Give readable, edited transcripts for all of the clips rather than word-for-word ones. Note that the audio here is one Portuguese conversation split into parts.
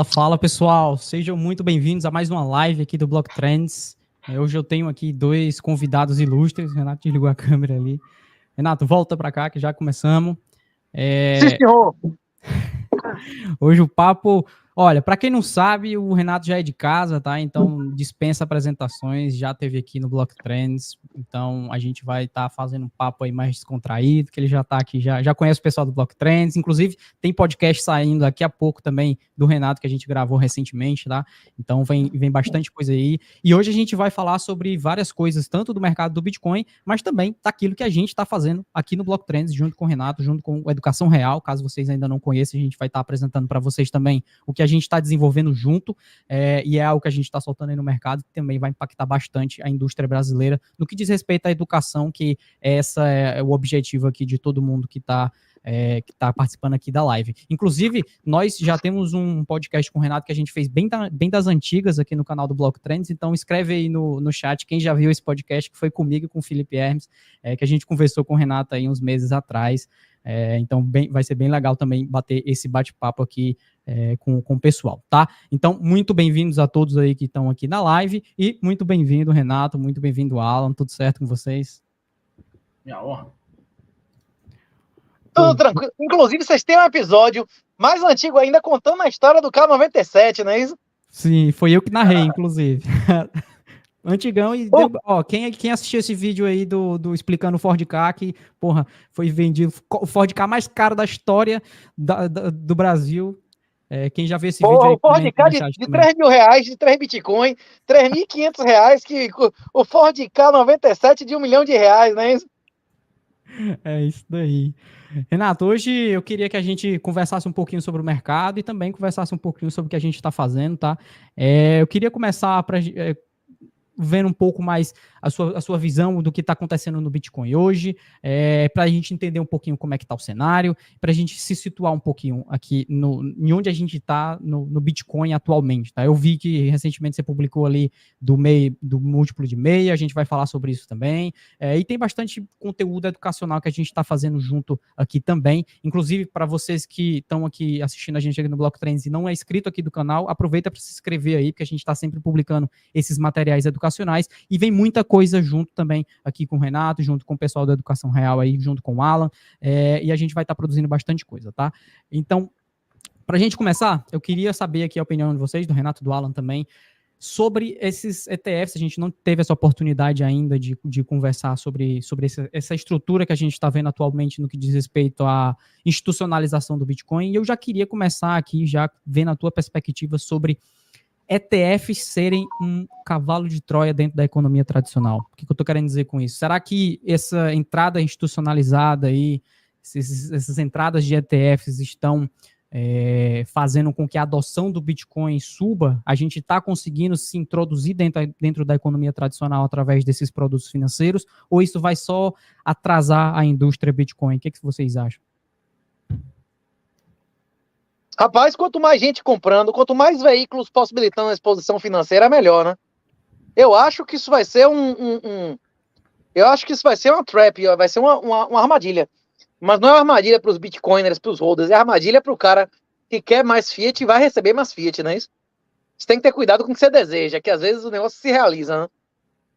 Fala pessoal, sejam muito bem-vindos a mais uma live aqui do Block Trends. Hoje eu tenho aqui dois convidados ilustres. Renato desligou a câmera ali. Renato, volta para cá que já começamos. Sim, senhor. Hoje o papo, olha, para quem não sabe, o Renato já é de casa, tá? Então dispensa apresentações, já teve aqui no Block Trends. Então a gente vai estar fazendo um papo aí mais descontraído, que ele já está aqui, já conhece o pessoal do Block Trends. Inclusive tem podcast saindo daqui a pouco também do Renato que a gente gravou recentemente, tá? Então vem bastante coisa aí. E hoje a gente vai falar sobre várias coisas, tanto do mercado do Bitcoin, mas também daquilo que a gente está fazendo aqui no Block Trends, junto com o Renato, junto com o Educação Real. Caso vocês ainda não conheçam, a gente vai estar apresentando para vocês também o que a gente está desenvolvendo junto, e é algo que a gente está soltando aí no mercado, que também vai impactar bastante a indústria brasileira, no que diz respeito à educação, que essa é o objetivo aqui de todo mundo que está participando aqui da live. Inclusive, nós já temos um podcast com o Renato que a gente fez bem das antigas aqui no canal do Block Trends, então escreve aí no chat quem já viu esse podcast, que foi comigo e com o Felipe Hermes, que a gente conversou com o Renato aí uns meses atrás. Então vai ser bem legal também bater esse bate-papo aqui com o pessoal, tá? Então, muito bem-vindos a todos aí que estão aqui na live, e muito bem-vindo, Renato, muito bem-vindo, Alan, tudo certo com vocês? Minha honra. Tudo tranquilo. Inclusive, vocês têm um episódio mais antigo ainda contando a história do K97, não é isso? Sim, foi eu que narrei, inclusive. Antigão, e quem assistiu esse vídeo aí do explicando o Ford Ka, que, porra, foi vendido o Ford Ka mais caro da história do Brasil. Quem já viu esse vídeo aí, o Ford Ka de 3 mil reais, de 3 Bitcoin, 3.500 reais, que o Ford K97 de R$1 milhão, não é isso? É isso daí. Renato, hoje eu queria que a gente conversasse um pouquinho sobre o mercado e também conversasse um pouquinho sobre o que a gente está fazendo, tá? Eu queria começar vendo um pouco mais a sua visão do que está acontecendo no Bitcoin hoje, para a gente entender um pouquinho como é que está o cenário, para a gente se situar um pouquinho aqui em onde a gente está no Bitcoin atualmente. Tá? Eu vi que recentemente você publicou ali do múltiplo de meia, a gente vai falar sobre isso também, e tem bastante conteúdo educacional que a gente está fazendo junto aqui também, inclusive para vocês que estão aqui assistindo a gente aqui no Block Trends e não é inscrito aqui do canal, aproveita para se inscrever aí, porque a gente está sempre publicando esses materiais educacionais, e vem muita coisa junto também aqui com o Renato, junto com o pessoal da Educação Real aí, junto com o Alan, e a gente vai estar produzindo bastante coisa, tá? Então, para a gente começar, eu queria saber aqui a opinião de vocês, do Renato, do Alan também, sobre esses ETFs. A gente não teve essa oportunidade ainda de conversar sobre essa estrutura que a gente está vendo atualmente no que diz respeito à institucionalização do Bitcoin, e eu já queria começar aqui, já vendo a tua perspectiva sobre ETFs serem um cavalo de Troia dentro da economia tradicional. O que eu estou querendo dizer com isso? Será que essa entrada institucionalizada aí, essas entradas de ETFs estão fazendo com que a adoção do Bitcoin suba? A gente está conseguindo se introduzir dentro da economia tradicional através desses produtos financeiros, ou isso vai só atrasar a indústria Bitcoin? O que vocês acham? Rapaz, quanto mais gente comprando, quanto mais veículos possibilitando a exposição financeira, melhor, né? Eu acho que isso vai ser eu acho que isso vai ser uma trap, vai ser uma armadilha. Mas não é uma armadilha para os bitcoiners, para os holders, é armadilha para o cara que quer mais fiat e vai receber mais fiat, não é isso? Você tem que ter cuidado com o que você deseja, que às vezes o negócio se realiza, né?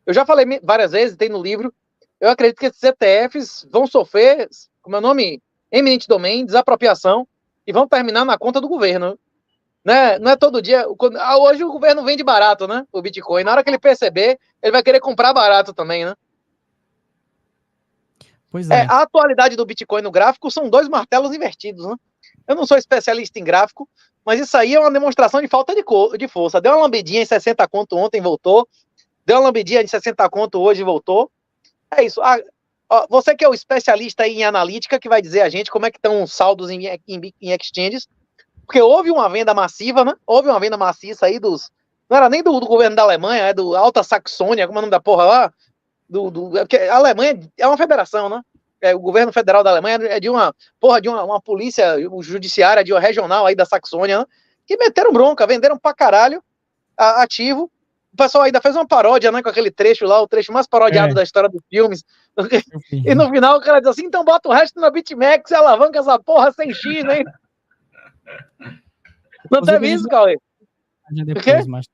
Eu já falei várias vezes, tem no livro, eu acredito que esses ETFs vão sofrer, como é o nome, eminente domain, desapropriação, e vão terminar na conta do governo. Não é todo dia. Hoje o governo vende barato, né? O Bitcoin. Na hora que ele perceber, ele vai querer comprar barato também, né? Pois é. A atualidade do Bitcoin no gráfico são 2 martelos invertidos, né? Eu não sou especialista em gráfico, mas isso aí é uma demonstração de falta de força. Deu uma lambidinha em 60 conto ontem, voltou. Deu uma lambidinha em 60 conto hoje, voltou. É isso. Você que é o especialista em analítica, que vai dizer a gente como é que estão os saldos em exchanges, porque houve uma venda massiva, né? Houve uma venda maciça aí não era nem do governo da Alemanha, é do Alta Saxônia, como é o nome da porra lá? Porque a Alemanha é uma federação, né? O governo federal da Alemanha é de uma polícia judiciária de uma regional aí da Saxônia, né? Que meteram bronca, venderam pra caralho ativo. O pessoal ainda fez uma paródia, né, com aquele trecho lá, o trecho mais parodiado da história dos filmes. E no final o cara diz assim, então bota o resto na BitMEX e alavanca essa porra sem X, hein? Não teve isso, Cauê? Depois, mas...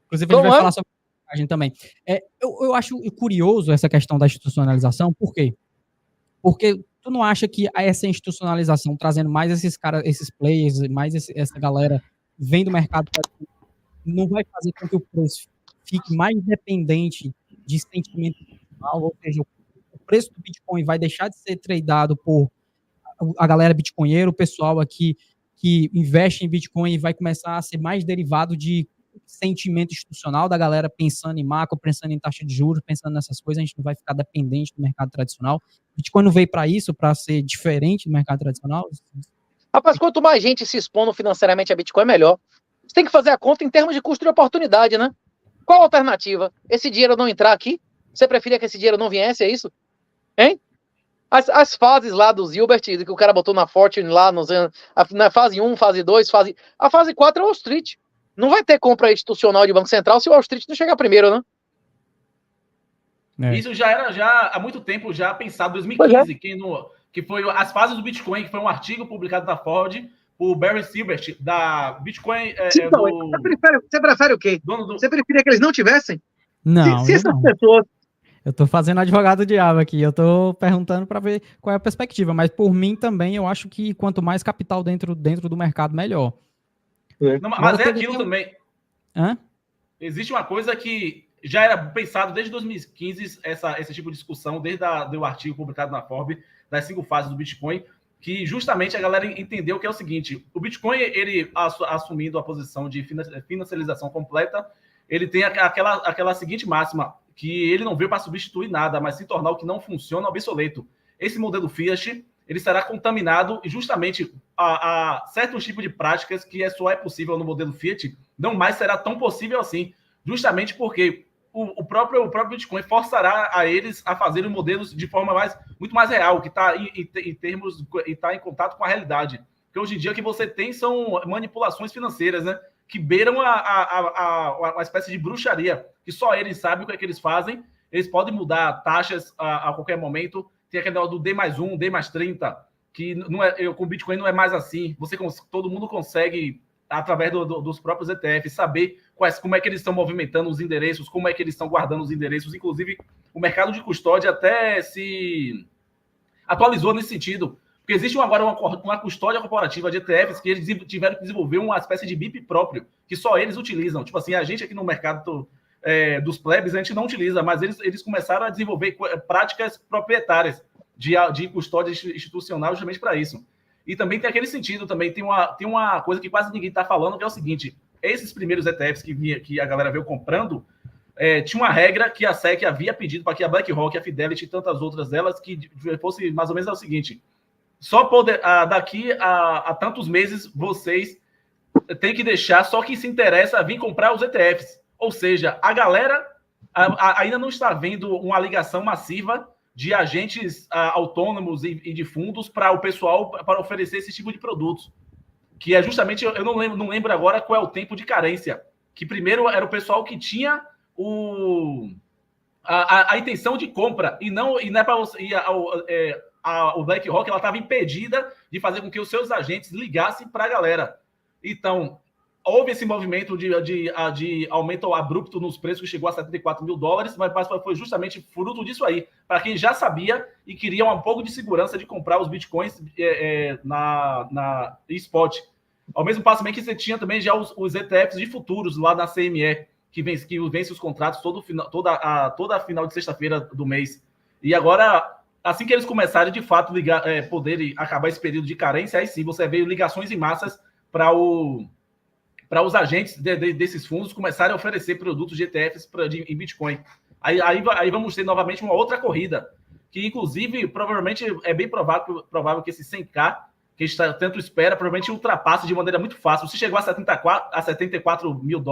Inclusive, a gente vai falar sobre a gente também. Eu acho curioso essa questão da institucionalização, por quê? Porque tu não acha que essa institucionalização, trazendo mais esses caras, esses players, mais essa galera vem do mercado, não vai fazer com que o preço fique mais dependente de sentimento emocional, ou seja, o preço do Bitcoin vai deixar de ser tradeado por a galera bitcoinheira, o pessoal aqui que investe em Bitcoin e vai começar a ser mais derivado de sentimento institucional da galera pensando em macro, pensando em taxa de juros, pensando nessas coisas, a gente não vai ficar dependente do mercado tradicional. Bitcoin não veio para isso, para ser diferente do mercado tradicional? Rapaz, quanto mais gente se expondo financeiramente a Bitcoin, melhor. Você tem que fazer a conta em termos de custo de oportunidade, né? Qual a alternativa? Esse dinheiro não entrar aqui? Você preferia que esse dinheiro não viesse, é isso? Hein? As fases lá do Zilbert, que o cara botou na Fortune lá, na fase 1, fase 2, a fase 4 é Wall Street. Não vai ter compra institucional de Banco Central se o Wall Street não chegar primeiro, né? Isso já era há muito tempo já pensado, 2015, que foi as fases do Bitcoin, que foi um artigo publicado na Ford por Barry Silbert, da Bitcoin... Então, você prefere o quê? Você preferia que eles não tivessem? Não, se essas pessoas... Eu tô fazendo advogado diabo aqui, eu tô perguntando para ver qual é a perspectiva, mas por mim também eu acho que quanto mais capital dentro do mercado, melhor. Não, mas é aquilo também. Hã? Existe uma coisa que já era pensado desde 2015, esse tipo de discussão, desde o artigo publicado na Forbes, das 5 fases do Bitcoin, que justamente a galera entendeu que é o seguinte: o Bitcoin, ele assumindo a posição de financiarização completa, ele tem aquela seguinte máxima, que ele não veio para substituir nada, mas se tornar o que não funciona obsoleto. Esse modelo Fiat, ele será contaminado e justamente a certos tipos de práticas que só é possível no modelo Fiat, não mais será tão possível assim, justamente porque o próprio Bitcoin forçará a eles a fazerem modelos de forma muito mais real, que está em contato com a realidade. Porque hoje em dia o que você tem são manipulações financeiras, né? Que beiram uma espécie de bruxaria, que só eles sabem o que é que eles fazem. Eles podem mudar taxas a qualquer momento. Tem aquele negócio do D+1, D+30, que não é, com o Bitcoin não é mais assim. Todo mundo consegue, através dos próprios ETFs, saber como é que eles estão movimentando os endereços, como é que eles estão guardando os endereços. Inclusive, o mercado de custódia até se atualizou nesse sentido. Porque existe agora uma custódia corporativa de ETFs que eles tiveram que desenvolver uma espécie de BIP próprio, que só eles utilizam. Tipo assim, a gente aqui no mercado dos plebes, a gente não utiliza, mas eles começaram a desenvolver práticas proprietárias de custódia institucional justamente para isso. E também tem aquele sentido, também tem uma coisa que quase ninguém está falando, que é o seguinte: esses primeiros ETFs que a galera veio comprando, tinha uma regra que a SEC havia pedido para que a BlackRock, a Fidelity e tantas outras delas, que fosse mais ou menos o seguinte: só daqui a tantos meses vocês têm que deixar só quem se interessa a vir comprar os ETFs. Ou seja, a galera ainda não está vendo uma ligação massiva de agentes autônomos e de fundos para o pessoal para oferecer esse tipo de produtos. Que é justamente, eu não lembro agora qual é o tempo de carência. Que primeiro era o pessoal que tinha a intenção de compra e não é para você. O BlackRock ela estava impedida de fazer com que os seus agentes ligassem para a galera. Então, houve esse movimento de aumento abrupto nos preços, que chegou a $74 mil, mas foi justamente fruto disso aí. Para quem já sabia e queria um pouco de segurança de comprar os bitcoins na spot. Ao mesmo passo também que você tinha também já os ETFs de futuros lá na CME, que vence os contratos toda final de sexta-feira do mês. E agora, assim que eles começarem, de fato, poderem acabar esse período de carência, aí sim você vê ligações em massas para os agentes desses fundos começarem a oferecer produtos de ETFs em Bitcoin. Aí vamos ter novamente uma outra corrida, que inclusive, provavelmente, é bem provável que esse 100K, que a gente tanto espera, provavelmente ultrapasse de maneira muito fácil. Se chegou a $74 mil,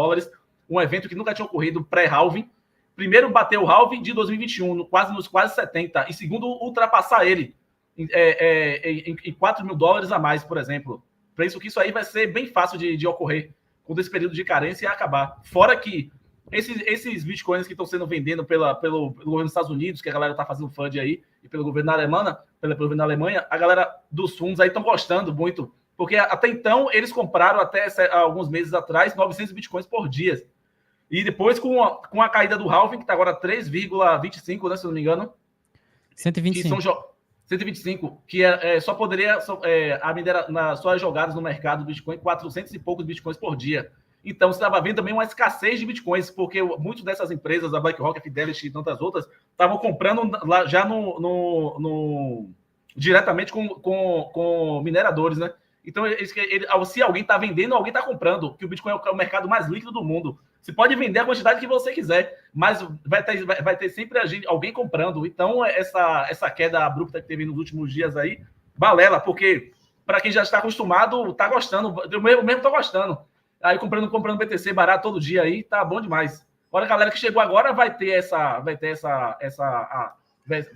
um evento que nunca tinha ocorrido pré-halving, primeiro bateu o halving de 2021, nos quase 70, e segundo, ultrapassar ele em $4 mil a mais, por exemplo. Penso que isso aí vai ser bem fácil de ocorrer quando esse período de carência acabar. Fora que esses bitcoins que estão sendo vendidos pelo governo dos Estados Unidos, que a galera está fazendo FUD aí, e pelo governo da Alemanha, a galera dos fundos aí estão gostando muito Porque até então, eles compraram até alguns meses atrás 900 bitcoins por dia. E depois, com a caída do halving, que está agora 3,25, né, se eu não me engano. 125. Que são 125, que só poderia nas suas jogadas no mercado do Bitcoin 400 e poucos bitcoins por dia. Então, você estava vendo também uma escassez de bitcoins, porque muitas dessas empresas, a BlackRock, a Fidelity e tantas outras, estavam comprando lá já diretamente com mineradores, né? Então, se alguém está vendendo, alguém está comprando, que o Bitcoin é o mercado mais líquido do mundo. Você pode vender a quantidade que você quiser, mas vai ter sempre alguém comprando. Então, essa queda abrupta que teve nos últimos dias aí, balela, porque para quem já está acostumado, está gostando. Eu mesmo estou gostando. Aí comprando BTC barato todo dia aí, tá bom demais. Agora a galera que chegou agora vai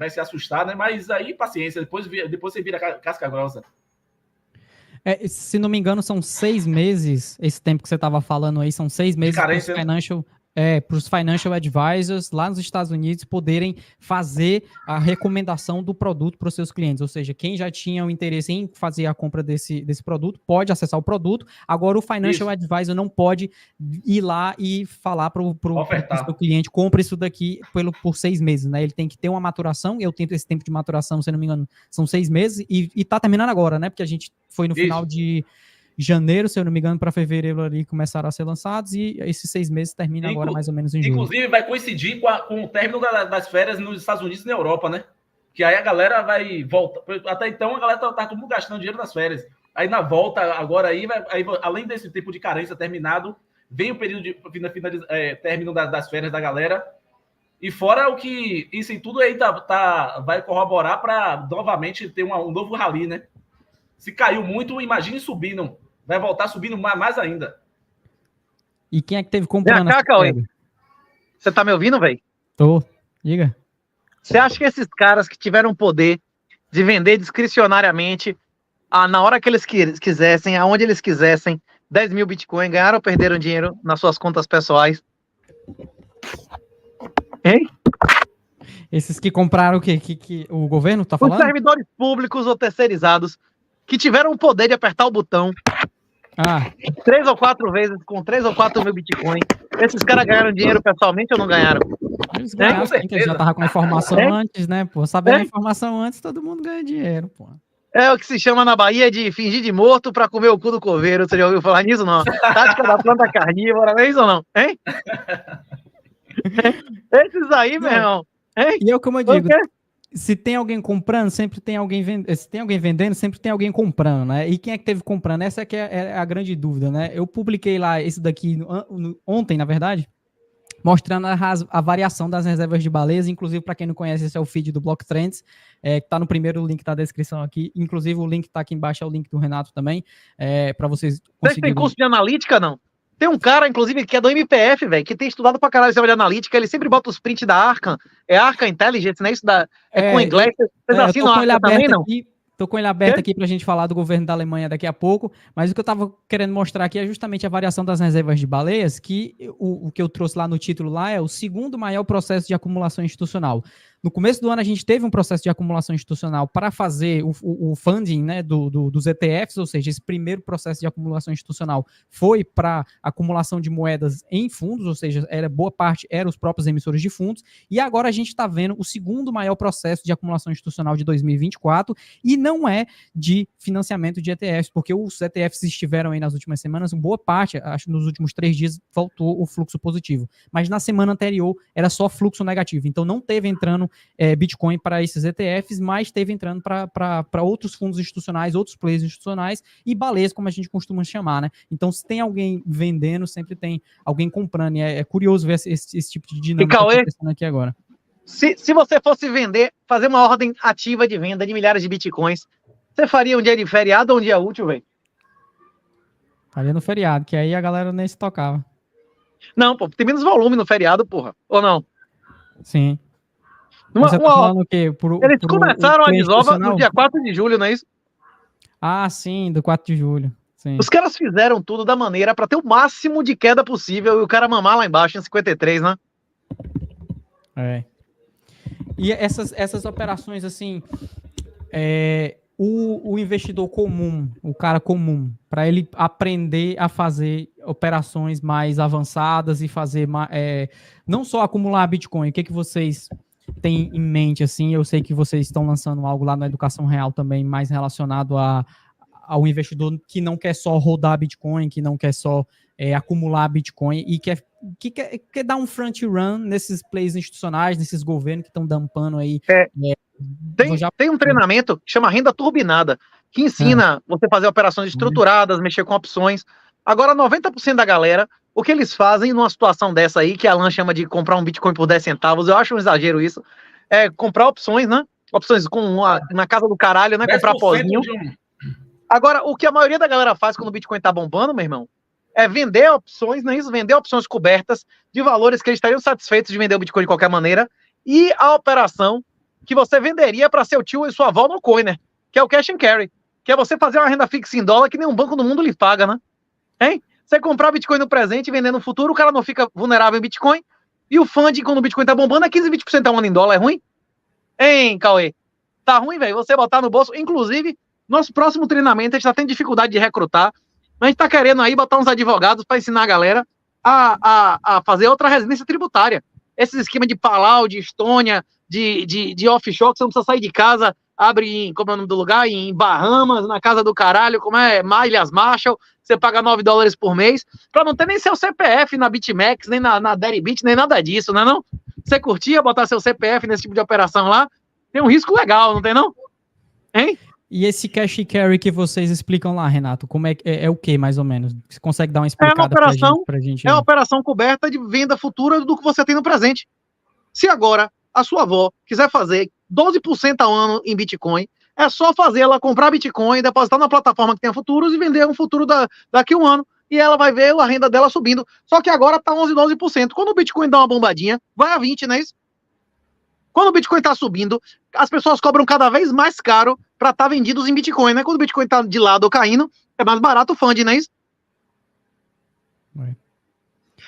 se assustar, né? Mas aí, paciência, depois você vira casca grossa. Se não me engano, são 6 meses, esse tempo que você estava falando aí, são 6 meses para os financial advisors lá nos Estados Unidos poderem fazer a recomendação do produto para os seus clientes. Ou seja, quem já tinha o interesse em fazer a compra desse produto pode acessar o produto. Agora, o financial advisor não pode ir lá e falar para o seu cliente, compra isso daqui por 6 meses, né? Ele tem que ter uma maturação. Eu tenho esse tempo de maturação, se não me engano, são 6 meses e está terminando agora, né? Porque a gente foi no final de janeiro, se eu não me engano, para fevereiro ali começaram a ser lançados e esses 6 meses terminam agora mais ou menos em julho. Inclusive vai coincidir com o término das férias nos Estados Unidos e na Europa, né? Que aí a galera vai voltar. Até então a galera tá todo mundo gastando dinheiro nas férias. Aí na volta agora aí além desse tempo de carência terminado, vem o período de término das férias da galera. E fora o que isso em tudo aí vai corroborar para novamente ter um novo rally, né? Se caiu muito, imagine subindo. Vai voltar subindo mais ainda. E quem é que teve comprando? Você tá me ouvindo, velho? Tô. Diga. Você acha que esses caras que tiveram poder de vender discricionariamente, na hora que eles quisessem, aonde eles quisessem, 10 mil Bitcoin, ganharam ou perderam dinheiro nas suas contas pessoais? Hein? Esses que compraram o quê? Que o governo tá falando? Os servidores públicos ou terceirizados que tiveram o poder de apertar o botão 3 ou 4 vezes com 3 ou 4 mil Bitcoin. Esses caras ganharam dinheiro pessoalmente ou não ganharam? Eles ganharam, porque já tava com a informação antes, né, pô? Sabendo a informação antes, todo mundo ganha dinheiro, pô. É o que se chama na Bahia de fingir de morto pra comer o cu do coveiro. Você já ouviu falar nisso, não? Tática da planta carnívora, não é isso ou não? Hein? Esses aí, meu irmão. Hein? E eu, como eu digo, se tem alguém comprando, sempre tem alguém vendendo. Se tem alguém vendendo, sempre tem alguém comprando, né? E quem é que teve comprando? Essa que é a grande dúvida, né? Eu publiquei lá esse daqui ontem, na verdade, mostrando a variação das reservas de baleias. Inclusive, para quem não conhece, esse é o feed do Block Trends, que tá no primeiro link da descrição aqui. Inclusive, o link que tá aqui embaixo é o link do Renato também, para vocês conseguirem... Vocês têm curso de analítica, não? Tem um cara, inclusive, que é do MPF, velho, que tem estudado pra caralho esse de analítica, ele sempre bota os prints da Arkham, Arkham Intelligence, né? Isso com inglês. Vocês assinam a Arkham também, não? Tô com ele aberto aqui pra gente falar do governo da Alemanha daqui a pouco, mas o que eu tava querendo mostrar aqui é justamente a variação das reservas de baleias, que o que eu trouxe lá no título lá é o segundo maior processo de acumulação institucional. No começo do ano, a gente teve um processo de acumulação institucional para fazer o funding, né, dos ETFs, ou seja, esse primeiro processo de acumulação institucional foi para acumulação de moedas em fundos, ou seja, boa parte eram os próprios emissores de fundos, e agora a gente está vendo o segundo maior processo de acumulação institucional de 2024, e não é de financiamento de ETFs, porque os ETFs estiveram aí nas últimas semanas, boa parte, acho que nos últimos 3 dias, voltou o fluxo positivo, mas na semana anterior era só fluxo negativo, então não teve entrando Bitcoin para esses ETFs, mas esteve entrando para outros fundos institucionais, outros players institucionais e baleias, como a gente costuma chamar, né? Então, se tem alguém vendendo, sempre tem alguém comprando. E é curioso ver esse tipo de dinâmica acontecendo aqui agora. Se você fosse fazer uma ordem ativa de venda de milhares de Bitcoins, você faria um dia de feriado ou um dia útil, velho? Faria no feriado, que aí a galera nem se tocava. Não, pô, tem menos volume no feriado, porra. Ou não? Sim. Você tá falando o quê? Eles começaram a desova no dia 4 de julho, não é isso? Ah, sim, do 4 de julho. Sim. Os caras fizeram tudo da maneira para ter o máximo de queda possível e o cara mamar lá embaixo em 53, né? É. E essas operações, assim, o investidor comum, o cara comum, para ele aprender a fazer operações mais avançadas e fazer não só acumular Bitcoin, o que vocês têm em mente, assim? Eu sei que vocês estão lançando algo lá na Educação Real também, mais relacionado ao investidor que não quer só rodar Bitcoin, que não quer só acumular Bitcoin e quer dar um front run nesses players institucionais, nesses governos que estão dampando aí. Tem um treinamento que chama renda turbinada, que ensina você a fazer operações estruturadas, mexer com opções. Agora, 90% da galera, o que eles fazem numa situação dessa aí, que a Alan chama de comprar um Bitcoin por 10 centavos, eu acho um exagero isso, é comprar opções, né? Opções na casa do caralho, né? Comprar pozinho. Agora, o que a maioria da galera faz quando o Bitcoin tá bombando, meu irmão, é vender opções, não é isso? Vender opções cobertas de valores que eles estariam satisfeitos de vender o Bitcoin de qualquer maneira, e a operação que você venderia para seu tio e sua avó no Coiner, que é o cash and carry, que é você fazer uma renda fixa em dólar que nenhum banco do mundo lhe paga, né? Hein? Você comprar Bitcoin no presente e vender no futuro, o cara não fica vulnerável em Bitcoin, e o funding, quando o Bitcoin tá bombando, é 15, 20% ao ano em dólar, é ruim? Hein, Cauê? Tá ruim, velho, você botar no bolso. Inclusive, nosso próximo treinamento, a gente tá tendo dificuldade de recrutar, mas a gente tá querendo aí botar uns advogados para ensinar a galera a fazer outra residência tributária. Esses esquemas de Palau, de Estônia, de offshore, que você não precisa sair de casa, abre como é o nome do lugar? Em Bahamas, na casa do caralho, como é? Ilhas Marshall, você paga $9 por mês, pra não ter nem seu CPF na BitMEX, nem na Deribit, nem nada disso, né não? Você curtia botar seu CPF nesse tipo de operação lá? Tem um risco legal, não tem não? Hein? E esse cash carry que vocês explicam lá, Renato, como é o que, mais ou menos? Você consegue dar uma explicada pra gente? É uma operação coberta de venda futura do que você tem no presente. Se agora a sua avó quiser fazer 12% ao ano em Bitcoin, é só fazer ela comprar Bitcoin, depositar na plataforma que tem futuros e vender um futuro daqui a um ano. E ela vai ver a renda dela subindo. Só que agora tá 11, 12%. Quando o Bitcoin dá uma bombadinha, vai a 20%, não é isso? Quando o Bitcoin tá subindo, as pessoas cobram cada vez mais caro para estar vendidos em Bitcoin, né? Quando o Bitcoin tá de lado ou caindo, é mais barato o funding, não é isso?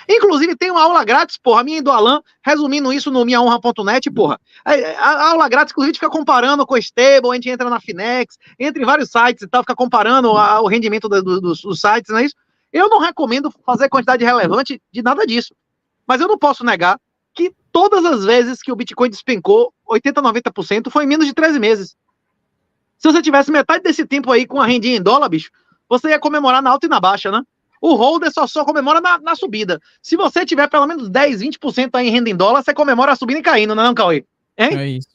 Inclusive, tem uma aula grátis, porra, minha e do Alan, resumindo isso no minhahonra.net, porra. A aula grátis, inclusive, fica comparando com o Stable, a gente entra na Finex, entra em vários sites e tal, fica comparando o rendimento dos sites, não é isso? Eu não recomendo fazer quantidade relevante de nada disso. Mas eu não posso negar que todas as vezes que o Bitcoin despencou, 80%, 90%, foi em menos de 13 meses. Se você tivesse metade desse tempo aí com a rendinha em dólar, bicho, você ia comemorar na alta e na baixa, né? O holder só comemora na subida. Se você tiver pelo menos 10, 20% aí em renda em dólar, você comemora subindo e caindo, não é não, Cauê? Hein? É isso.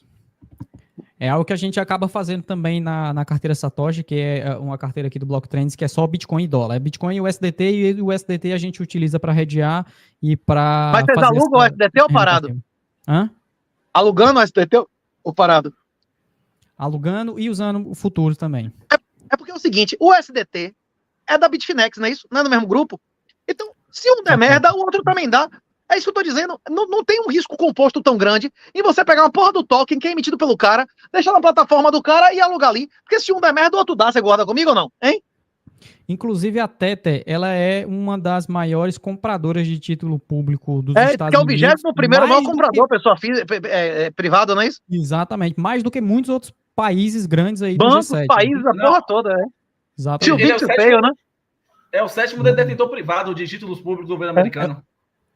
É algo que a gente acaba fazendo também na carteira Satoshi, que é uma carteira aqui do Block Trends, que é só Bitcoin e dólar. É Bitcoin e USDT, e o USDT a gente utiliza para redear e para... Mas vocês alugam o USDT ou parado? Hã? Alugando o USDT ou parado? Alugando e usando o futuro também. É porque é o seguinte, o USDT é da Bitfinex, não é isso? Não é no mesmo grupo? Então, se um der merda, o outro também dá. É isso que eu tô dizendo. Não tem um risco composto tão grande em você pegar uma porra do token que é emitido pelo cara, deixar na plataforma do cara e alugar ali. Porque se um der merda, o outro dá. Você guarda comigo ou não? Hein? Inclusive, a Tether, ela é uma das maiores compradoras de título público dos Estados Unidos. É o 21º maior comprador, pessoa privada, não é isso? Exatamente. Mais do que muitos outros países grandes aí bancos, do G7. Países, a porra toda, né? Exatamente. Né? É o 7º detentor privado de títulos públicos do governo americano.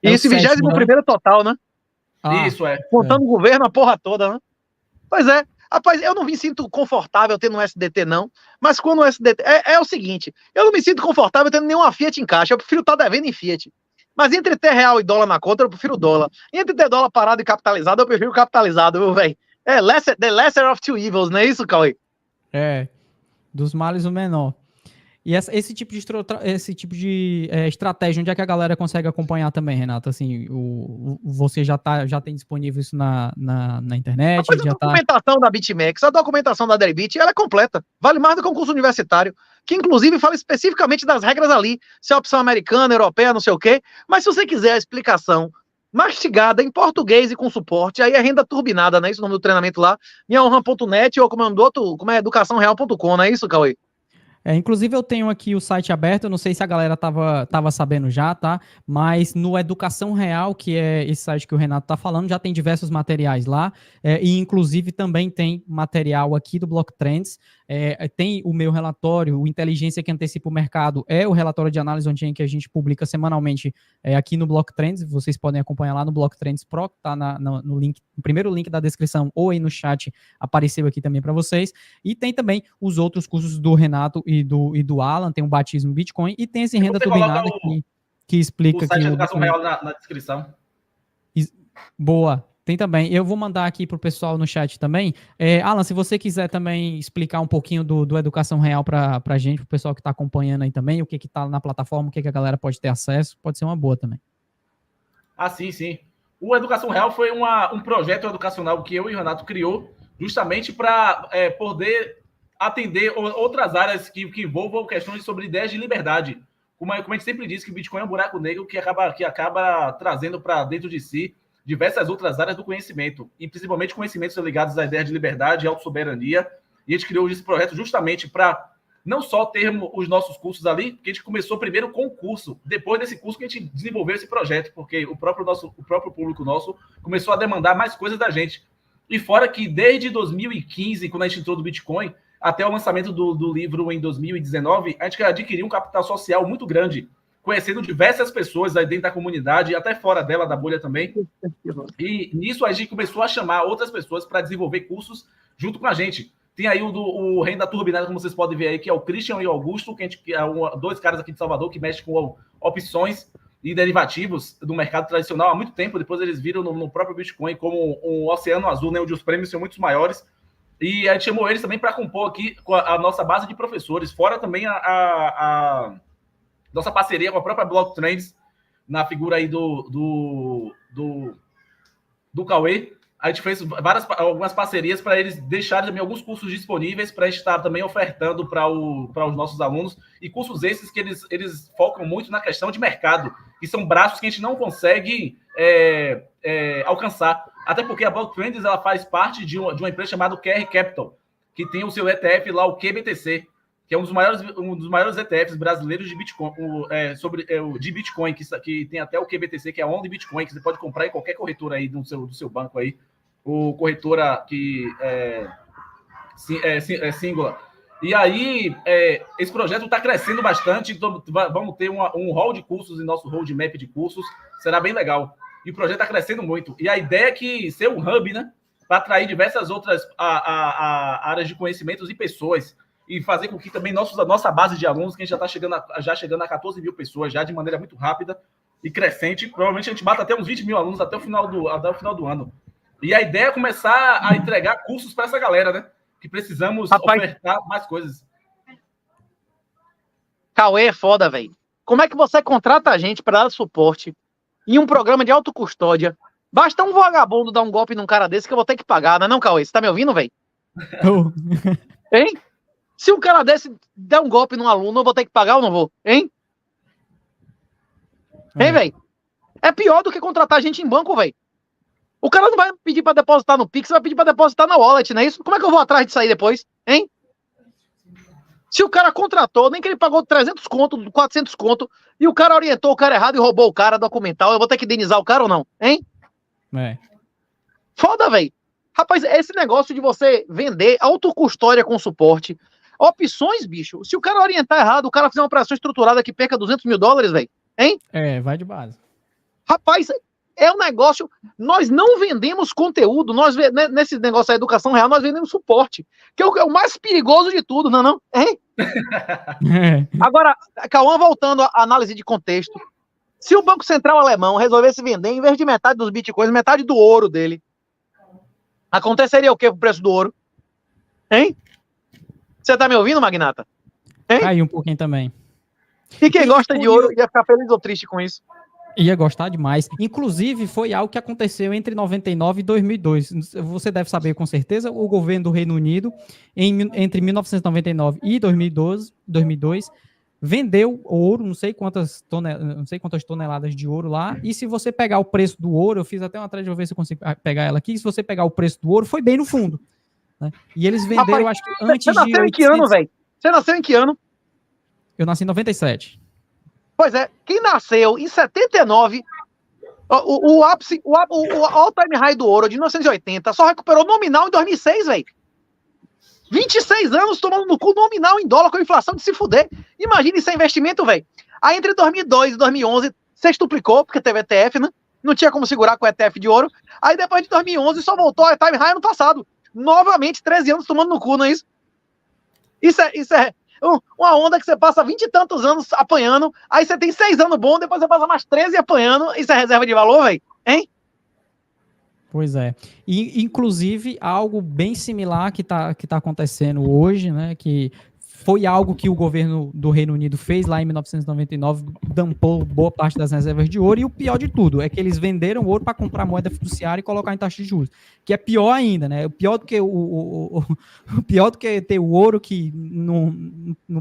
E esse 21º total, né? Isso, é. Contando o governo, a porra toda, né? Pois é. Rapaz, eu não me sinto confortável tendo um SDT, não. Mas quando o SDT... É o seguinte, eu não me sinto confortável tendo nenhuma Fiat em caixa. Eu prefiro estar devendo em Fiat. Mas entre ter real e dólar na conta, eu prefiro dólar. E entre ter dólar parado e capitalizado, eu prefiro capitalizado, viu, velho? The lesser of two evils, não é isso, Cauê? Dos males o menor. E esse tipo de estratégia, onde é que a galera consegue acompanhar também, Renato? Assim, você já tem disponível isso na internet? A documentação da BitMEX, a documentação da Deribit, ela é completa. Vale mais do que um curso universitário, que inclusive fala especificamente das regras ali, se é opção americana, europeia, não sei o quê. Mas se você quiser a explicação mastigada em português e com suporte, aí é renda turbinada, não é isso o nome do treinamento lá? minhahonra.net ou como é educaçãoreal.com, não é isso, Cauê? Inclusive eu tenho aqui o site aberto, eu não sei se a galera tava sabendo já, tá? Mas no Educação Real, que é esse site que o Renato tá falando, já tem diversos materiais lá, e inclusive também tem material aqui do Block Trends, tem o meu relatório, o Inteligência que Antecipa o Mercado, é o relatório de análise on-chain que a gente publica semanalmente aqui no Block Trends. Vocês podem acompanhar lá no Block Trends Pro, que está no link, no primeiro link da descrição, ou aí no chat, apareceu aqui também para vocês. E tem também os outros cursos do Renato e do Alan, tem o Batismo Bitcoin, e tem esse Renda Turbinada que explica... O site de Educação Real na descrição. Boa. Tem também. Eu vou mandar aqui para o pessoal no chat também. Alan, se você quiser também explicar um pouquinho do Educação Real para a gente, para o pessoal que está acompanhando aí também, o que está na plataforma, o que a galera pode ter acesso, pode ser uma boa também. Ah, sim. O Educação Real foi um projeto educacional que eu e o Renato criou justamente para poder atender outras áreas que envolvam questões sobre ideias de liberdade. Como a gente sempre diz, que o Bitcoin é um buraco negro que acaba trazendo para dentro de si diversas outras áreas do conhecimento, e principalmente conhecimentos ligados à ideia de liberdade e autossoberania. E a gente criou esse projeto justamente para não só termos os nossos cursos ali, porque a gente começou primeiro com o curso, depois desse curso que a gente desenvolveu esse projeto, porque o próprio público nosso começou a demandar mais coisas da gente. E fora que desde 2015, quando a gente entrou do Bitcoin, até o lançamento do livro em 2019, a gente adquiriu um capital social muito grande, conhecendo diversas pessoas aí dentro da comunidade, até fora dela, da bolha também. E nisso a gente começou a chamar outras pessoas para desenvolver cursos junto com a gente. Tem aí o Renda Turbinada, como vocês podem ver aí, que é o Christian e o Augusto, que dois caras aqui de Salvador que mexem com opções e derivativos do mercado tradicional há muito tempo. Depois eles viram no próprio Bitcoin como um oceano azul, né, onde os prêmios são muito maiores. E a gente chamou eles também para compor aqui com a nossa base de professores, fora também a nossa parceria com a própria Block Trends, na figura aí do Cauê. A gente fez algumas parcerias para eles deixarem também alguns cursos disponíveis para estar também ofertando para os nossos alunos, e cursos esses que eles focam muito na questão de mercado, que são braços que a gente não consegue alcançar. Até porque a Block Trends ela faz parte de uma empresa chamada QR Capital, que tem o seu ETF lá, o QBTC, que é um dos maiores ETFs brasileiros de Bitcoin, de Bitcoin, que tem até o QBTC, que é a Only Bitcoin, que você pode comprar em qualquer corretora aí do seu banco aí, o corretora que é Singular. E aí, esse projeto está crescendo bastante, então vamos ter um hall de cursos em nosso roadmap de cursos, será bem legal. E o projeto está crescendo muito. E a ideia é que ser um hub, né, para atrair diversas outras áreas de conhecimentos e pessoas, e fazer com que também nossa base de alunos, que a gente já está chegando a 14 mil pessoas, já de maneira muito rápida e crescente, provavelmente a gente bata até uns 20 mil alunos até o final do ano. E a ideia é começar a entregar cursos para essa galera, né? Que precisamos ofertar mais coisas. Cauê é foda, velho. Como é que você contrata a gente para dar suporte em um programa de autocustódia? Basta um vagabundo dar um golpe num cara desse que eu vou ter que pagar, não é não, Cauê? Você tá me ouvindo, velho? Hein? Se um cara desse der um golpe num aluno, eu vou ter que pagar ou não vou? Hein? Hein, velho? É pior do que contratar a gente em banco, velho. O cara não vai pedir pra depositar no Pix, vai pedir pra depositar na wallet, não é isso? Como é que eu vou atrás disso aí depois? Hein? Se o cara contratou, nem que ele pagou 300 conto, 400 conto, e o cara orientou o cara errado e roubou o cara documental, eu vou ter que indenizar o cara ou não? Hein? Foda, velho. Rapaz, esse negócio de você vender autocustódia com suporte, opções, bicho, se o cara orientar errado, o cara fizer uma operação estruturada que perca 200 mil dólares, velho, hein? Vai de base. Rapaz, é um negócio, nós não vendemos conteúdo, nesse negócio da educação real, nós vendemos suporte, que é o mais perigoso de tudo, não é não? Hein? Agora, Cauã, voltando à análise de contexto, se o Banco Central alemão resolvesse vender, em vez de metade dos bitcoins, metade do ouro dele, aconteceria o que com o preço do ouro? Hein? Você tá me ouvindo, Magnata? Caiu um pouquinho também. E quem gosta de ouro ia ficar feliz ou triste com isso? Ia gostar demais. Inclusive, foi algo que aconteceu entre 99 e 2002. Você deve saber com certeza, o governo do Reino Unido, entre 1999 e 2002, vendeu ouro, não sei quantas toneladas de ouro lá, e se você pegar o preço do ouro, eu fiz até uma atrás de ver se eu consigo pegar ela aqui, se você pegar o preço do ouro, foi bem no fundo. Né? E eles venderam, acho que antes de... Você nasceu em que ano, velho? Você nasceu em que ano? Eu nasci em 97. Pois é, quem nasceu em 79, o ápice, o all-time high do ouro de 1980, só recuperou nominal em 2006, velho. 26 anos tomando no cu nominal em dólar com a inflação de se fuder. Imagina isso é investimento, velho. Aí entre 2002 e 2011, sextuplicou, porque teve ETF, né? Não tinha como segurar com o ETF de ouro. Aí depois de 2011 só voltou a time high ano passado. Novamente, 13 anos tomando no cu, não é isso? Isso é uma onda que você passa 20 e tantos anos apanhando, aí você tem 6 anos bom, depois você passa mais 13 apanhando. Isso é reserva de valor, velho? Hein? Pois é. E, inclusive, algo bem similar que tá acontecendo hoje, né, que foi algo que o governo do Reino Unido fez lá em 1999, dampou boa parte das reservas de ouro, e o pior de tudo é que eles venderam ouro para comprar moeda fiduciária e colocar em taxa de juros, que é pior ainda, né? O pior do que o pior do que ter o ouro que não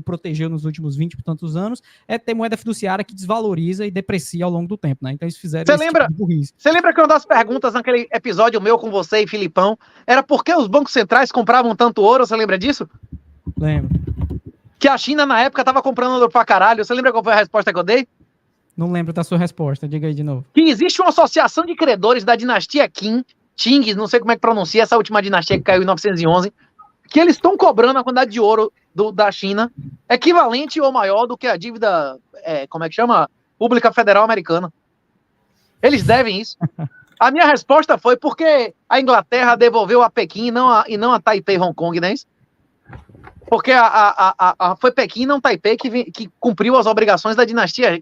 protegeu nos últimos 20 e tantos anos, é ter moeda fiduciária que desvaloriza e deprecia ao longo do tempo, né? Então eles fizeram Você lembra que uma das perguntas naquele episódio meu com você e Filipão era por que os bancos centrais compravam tanto ouro? Você lembra disso? Lembro. Que a China, na época, tava comprando ouro pra caralho. Você lembra qual foi a resposta que eu dei? Não lembro da sua resposta, diga aí de novo. Que existe uma associação de credores da dinastia Qing, não sei como é que pronuncia, essa última dinastia que caiu em 911, que eles estão cobrando a quantidade de ouro da China equivalente ou maior do que a dívida, como é que chama? Pública Federal Americana. Eles devem isso. A minha resposta foi porque a Inglaterra devolveu a Pequim e não a Taipei, Hong Kong, não é isso? Porque foi Pequim, não Taipei, que cumpriu as obrigações da dinastia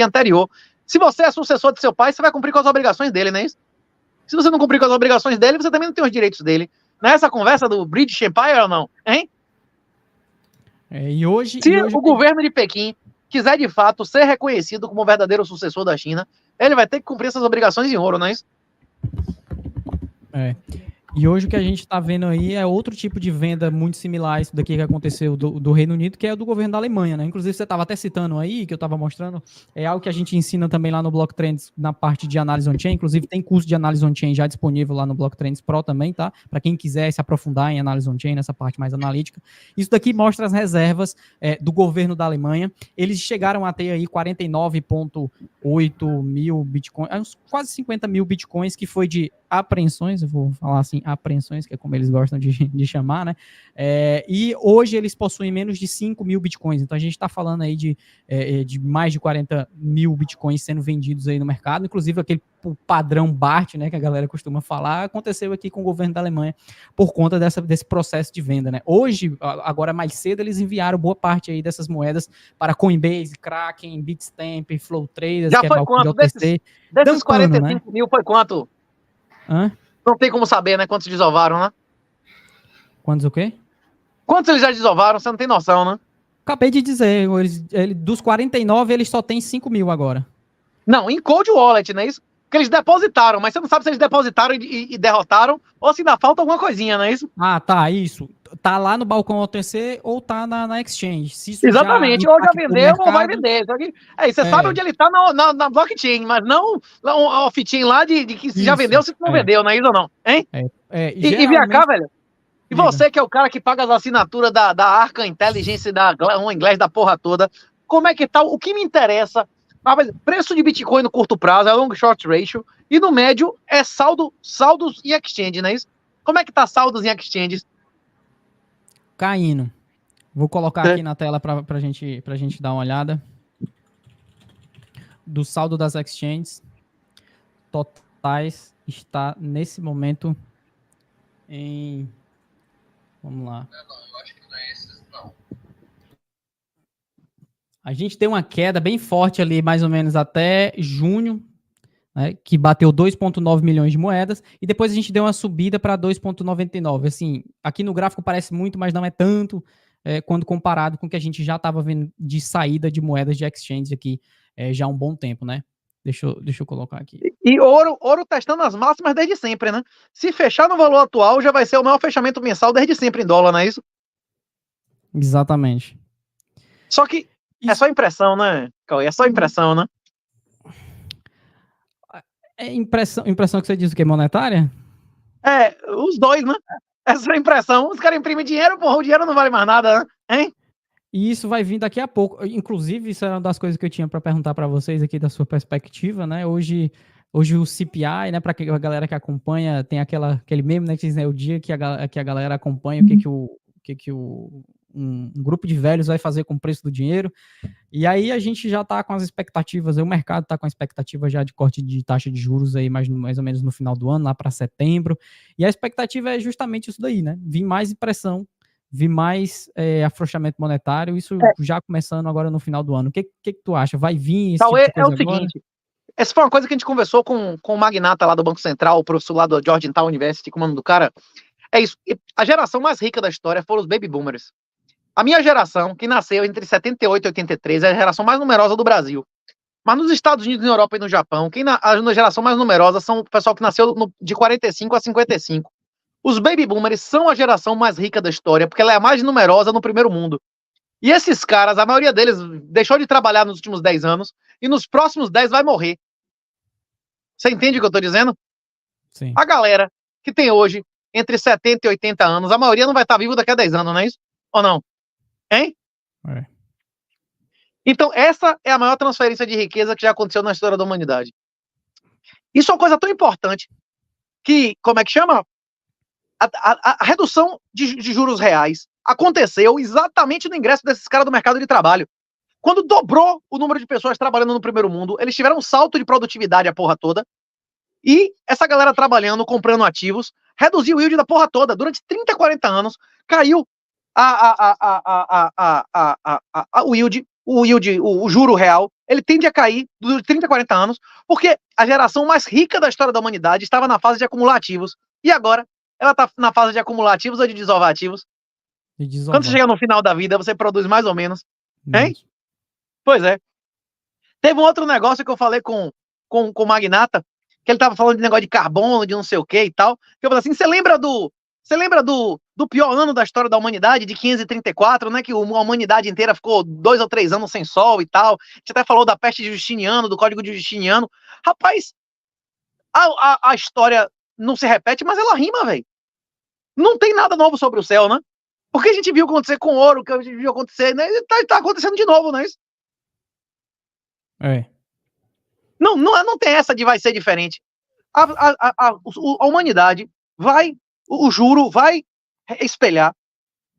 anterior. Se você é sucessor de seu pai, você vai cumprir com as obrigações dele, não é isso? Se você não cumprir com as obrigações dele, você também não tem os direitos dele. Não é essa conversa do British Empire ou não? Hein? Se o governo de Pequim quiser de fato ser reconhecido como o verdadeiro sucessor da China, ele vai ter que cumprir essas obrigações em ouro, não é isso? E hoje o que a gente está vendo aí é outro tipo de venda muito similar a isso daqui que aconteceu do Reino Unido, que é o do governo da Alemanha, né? Inclusive você estava até citando aí, que eu estava mostrando, é algo que a gente ensina também lá no Block Trends, na parte de análise on-chain. Inclusive tem curso de análise on-chain já disponível lá no Block Trends Pro também, tá? Para quem quiser se aprofundar em análise on-chain, nessa parte mais analítica. Isso daqui mostra as reservas do governo da Alemanha. Eles chegaram a ter aí 49,8 mil bitcoins, quase 50 mil bitcoins, que foi de apreensões, eu vou falar assim, apreensões, que é como eles gostam de chamar, né? E hoje eles possuem menos de 5 mil bitcoins, então a gente está falando aí de mais de 40 mil bitcoins sendo vendidos aí no mercado, inclusive aquele padrão BART, né, que a galera costuma falar, aconteceu aqui com o governo da Alemanha por conta desse processo de venda, né? Hoje, agora mais cedo, eles enviaram boa parte aí dessas moedas para Coinbase, Kraken, Bitstamp, Flow Traders, já foi quanto? Desses 45 mil foi quanto? Hã? Não tem como saber, né? Quantos desovaram, né? Quantos o quê? Quantos eles já desovaram? Você não tem noção, né? Acabei de dizer, dos 49, eles só tem 5 mil agora. Não, em Cold Wallet, não é isso? Porque eles depositaram, mas você não sabe se eles depositaram e derrotaram ou se ainda falta alguma coisinha, não é isso? Ah, tá, isso. Tá lá no balcão OTC ou tá na exchange. Se isso exatamente, ou já vendeu ou vai vender. Você sabe onde ele tá na blockchain, mas não off-chain lá de que se já vendeu, se não vendeu, não é isso ou não? Hein? E vem cá, velho. E você que é o cara que paga as assinaturas da Arca Intelligence, o inglês da porra toda, como é que tá? O que me interessa? Preço de Bitcoin no curto prazo é long short ratio e no médio é saldos em exchange, não é isso? Como é que tá saldos em exchanges? Caindo. Vou colocar aqui na tela pra gente dar uma olhada. Do saldo das exchanges totais está nesse momento em... Vamos lá. Eu acho que não é esses, não. A gente tem uma queda bem forte ali, mais ou menos até junho, né, que bateu 2,9 milhões de moedas, e depois a gente deu uma subida para 2,99. Assim, aqui no gráfico parece muito, mas não é tanto, quando comparado com o que a gente já estava vendo de saída de moedas de exchange aqui já há um bom tempo, né? Deixa eu colocar aqui. E ouro testando as máximas desde sempre, né? Se fechar no valor atual, já vai ser o maior fechamento mensal desde sempre em dólar, não é isso? Exatamente. Só que é só impressão, né, Cauê? É só impressão, né? É impressão que você diz o que é monetária? Os dois, né? Essa impressão. Os caras imprimem dinheiro, porra, o dinheiro não vale mais nada, né? Hein? E isso vai vir daqui a pouco. Inclusive, isso era uma das coisas que eu tinha para perguntar para vocês aqui da sua perspectiva, né? Hoje, Hoje o CPI, né, para a galera que acompanha, tem aquele meme, né, que diz, né, o dia que a galera acompanha o que um grupo de velhos vai fazer com o preço do dinheiro. E aí a gente já está com as expectativas, o mercado está com a expectativa já de corte de taxa de juros aí mais ou menos no final do ano, lá para setembro. E a expectativa é justamente isso daí, né? Vir mais pressão, vir mais afrouxamento monetário, isso já começando agora no final do ano. O que tu acha? Vai vir esse tipo de coisa agora? Seguinte, essa foi uma coisa que a gente conversou com o magnata lá do Banco Central, o professor lá do Georgetown University, comando do cara. É isso. A geração mais rica da história foram os baby boomers. A minha geração, que nasceu entre 78 e 83, é a geração mais numerosa do Brasil. Mas nos Estados Unidos, na Europa e no Japão, a geração mais numerosa são o pessoal que nasceu de 45 a 55. Os baby boomers são a geração mais rica da história, porque ela é a mais numerosa no primeiro mundo. E esses caras, a maioria deles deixou de trabalhar nos últimos 10 anos e nos próximos 10 vai morrer. Você entende o que eu tô dizendo? Sim. A galera que tem hoje entre 70 e 80 anos, a maioria não vai estar vivo daqui a 10 anos, não é isso? Ou não? Hein? É. Então, essa é a maior transferência de riqueza que já aconteceu na história da humanidade. Isso é uma coisa tão importante que, como é que chama? A redução de juros reais aconteceu exatamente no ingresso desses caras do mercado de trabalho. Quando dobrou o número de pessoas trabalhando no primeiro mundo, eles tiveram um salto de produtividade a porra toda, e essa galera trabalhando, comprando ativos, reduziu o yield da porra toda. Durante 30, 40 anos, caiu o yield, o juro real, ele tende a cair durante 30, 40 anos, porque a geração mais rica da história da humanidade estava na fase de acumular ativos. E agora, ela está na fase de acumular ativos ou de desovar ativos? Quando você chega no final da vida, você produz mais ou menos. Hein? Pois é. Teve um outro negócio que eu falei com o magnata, que ele tava falando de negócio de carbono, de não sei o que e tal. Que eu falei assim, você lembra do pior ano da história da humanidade, de 534, né? Que a humanidade inteira ficou 2 ou 3 anos sem sol e tal. A gente até falou da peste de Justiniano, do código de Justiniano. Rapaz, a história não se repete, mas ela rima, velho. Não tem nada novo sobre o céu, né? Porque a gente viu acontecer com ouro, o que a gente viu acontecer, né? Tá acontecendo de novo, né? É. Não tem essa de vai ser diferente. A humanidade vai, o juro vai espelhar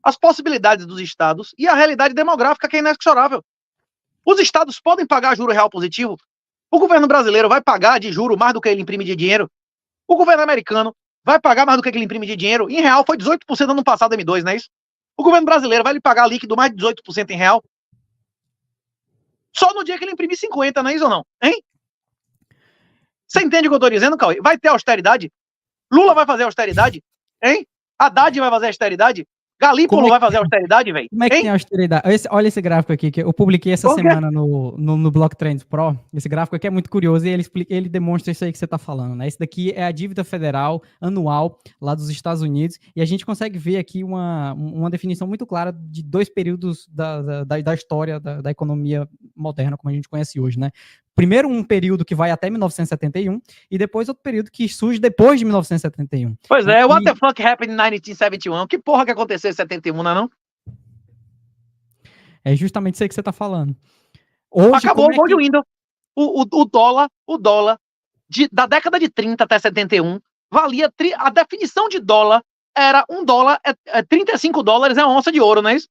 as possibilidades dos estados e a realidade demográfica que é inexorável. Os estados podem pagar juro real positivo. O governo brasileiro vai pagar de juro mais do que ele imprime de dinheiro. O governo americano vai pagar mais do que ele imprime de dinheiro. Em real foi 18% no ano passado, M2, não é isso? O governo brasileiro vai lhe pagar líquido mais de 18% em real. Só no dia que ele imprimir 50, não é isso ou não? Hein? Você entende o que eu tô dizendo, Cauê? Vai ter austeridade? Lula vai fazer austeridade? Hein? Haddad vai fazer austeridade? Galípolo vai fazer austeridade, velho? Como é que tem austeridade? Olha esse gráfico aqui, que eu publiquei essa semana no Block Trends Pro. Esse gráfico aqui é muito curioso e ele demonstra isso aí que você está falando, né? Esse daqui é a dívida federal anual lá dos Estados Unidos, e a gente consegue ver aqui uma definição muito clara de 2 períodos da história da economia moderna, como a gente conhece hoje, né? Primeiro um período que vai até 1971 e depois outro período que surge depois de 1971. Pois é, what the fuck happened in 1971? Que porra que aconteceu em 71, não é não? É justamente isso aí que você tá falando. Hoje, acabou o Gold Window. O dólar da década de 30 até 71 valia, a definição de dólar era $1, 35 dólares é uma onça de ouro, não é isso?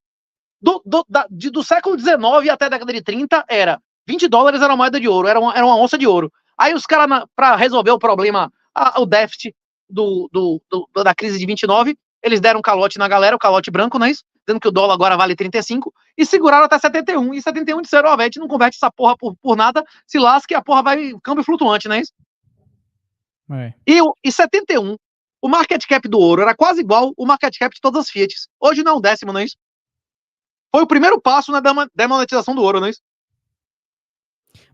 Do século 19 até a década de 30 era 20 dólares era uma moeda de ouro, era uma onça de ouro. Aí os caras, para resolver o problema, o déficit da crise de 29, eles deram um calote na galera, o calote branco, não é isso? Dizendo que o dólar agora vale 35, e seguraram até 71. E 71 disseram, a gente não converte essa porra por nada, se lasque, a porra vai câmbio flutuante, não é isso? É. E 71, o market cap do ouro era quase igual o market cap de todas as Fiats. Hoje não é 1/10, não é isso? Foi o primeiro passo na demonetização do ouro, não é isso?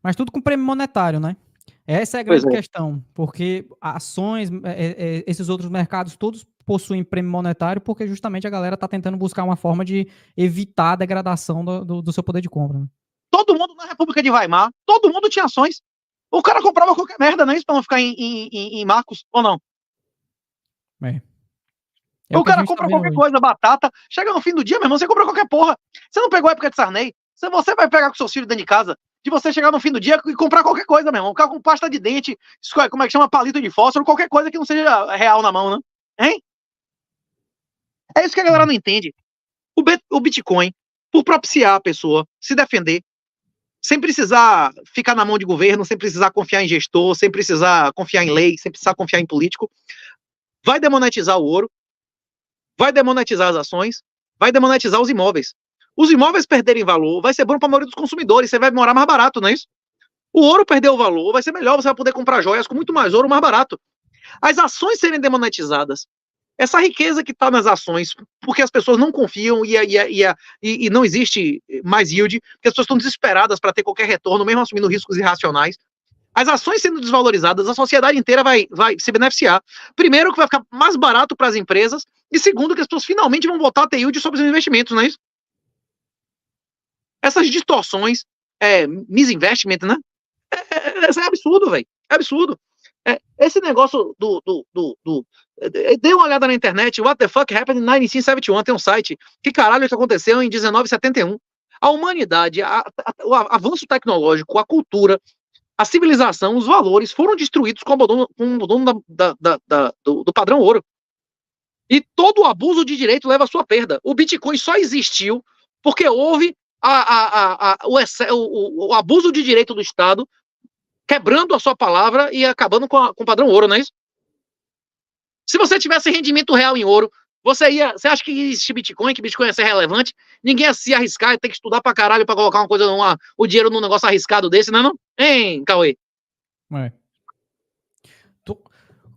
Mas tudo com prêmio monetário, né? Essa é a grande questão, porque ações, esses outros mercados todos possuem prêmio monetário porque justamente a galera tá tentando buscar uma forma de evitar a degradação do seu poder de compra. Né? Todo mundo na República de Weimar, todo mundo tinha ações. O cara comprava qualquer merda, não é isso? Pra não ficar em Marcos, ou não? O cara compra qualquer coisa, batata, chega no fim do dia, meu irmão, você compra qualquer porra. Você não pegou a época de Sarney? Você vai pegar com seus filhos dentro de casa de você chegar no fim do dia e comprar qualquer coisa, meu irmão. Ficar com pasta de dente, como é que chama? Palito de fósforo, qualquer coisa que não seja real na mão, né? Hein? É isso que a galera não entende. O Bitcoin, por propiciar a pessoa se defender, sem precisar ficar na mão de governo, sem precisar confiar em gestor, sem precisar confiar em lei, sem precisar confiar em político, vai demonetizar o ouro, vai demonetizar as ações, vai demonetizar os imóveis. Os imóveis perderem valor, vai ser bom para a maioria dos consumidores, você vai morar mais barato, não é isso? O ouro perdeu o valor, vai ser melhor, você vai poder comprar joias com muito mais ouro, mais barato. As ações serem demonetizadas, essa riqueza que está nas ações, porque as pessoas não confiam e não existe mais yield, porque as pessoas estão desesperadas para ter qualquer retorno, mesmo assumindo riscos irracionais. As ações sendo desvalorizadas, a sociedade inteira vai se beneficiar. Primeiro, que vai ficar mais barato para as empresas, e segundo, que as pessoas finalmente vão voltar a ter yield sobre os investimentos, não é isso? Essas distorções, misinvestment, né? É absurdo, velho. É absurdo. Esse negócio dê uma olhada na internet, what the fuck happened in 1971, tem um site, que caralho isso aconteceu em 1971. A humanidade, o avanço tecnológico, a cultura, a civilização, os valores foram destruídos com o abandono do padrão ouro. E todo o abuso de direito leva à sua perda. O Bitcoin só existiu porque houve o abuso de direito do Estado, quebrando a sua palavra e acabando com o padrão ouro, não é isso? Se você tivesse rendimento real em ouro, você acha que existe Bitcoin, que Bitcoin ia ser relevante? Ninguém ia se arriscar, ia ter que estudar pra caralho pra colocar uma coisa, o dinheiro num negócio arriscado desse, não é não? Hein, Cauê?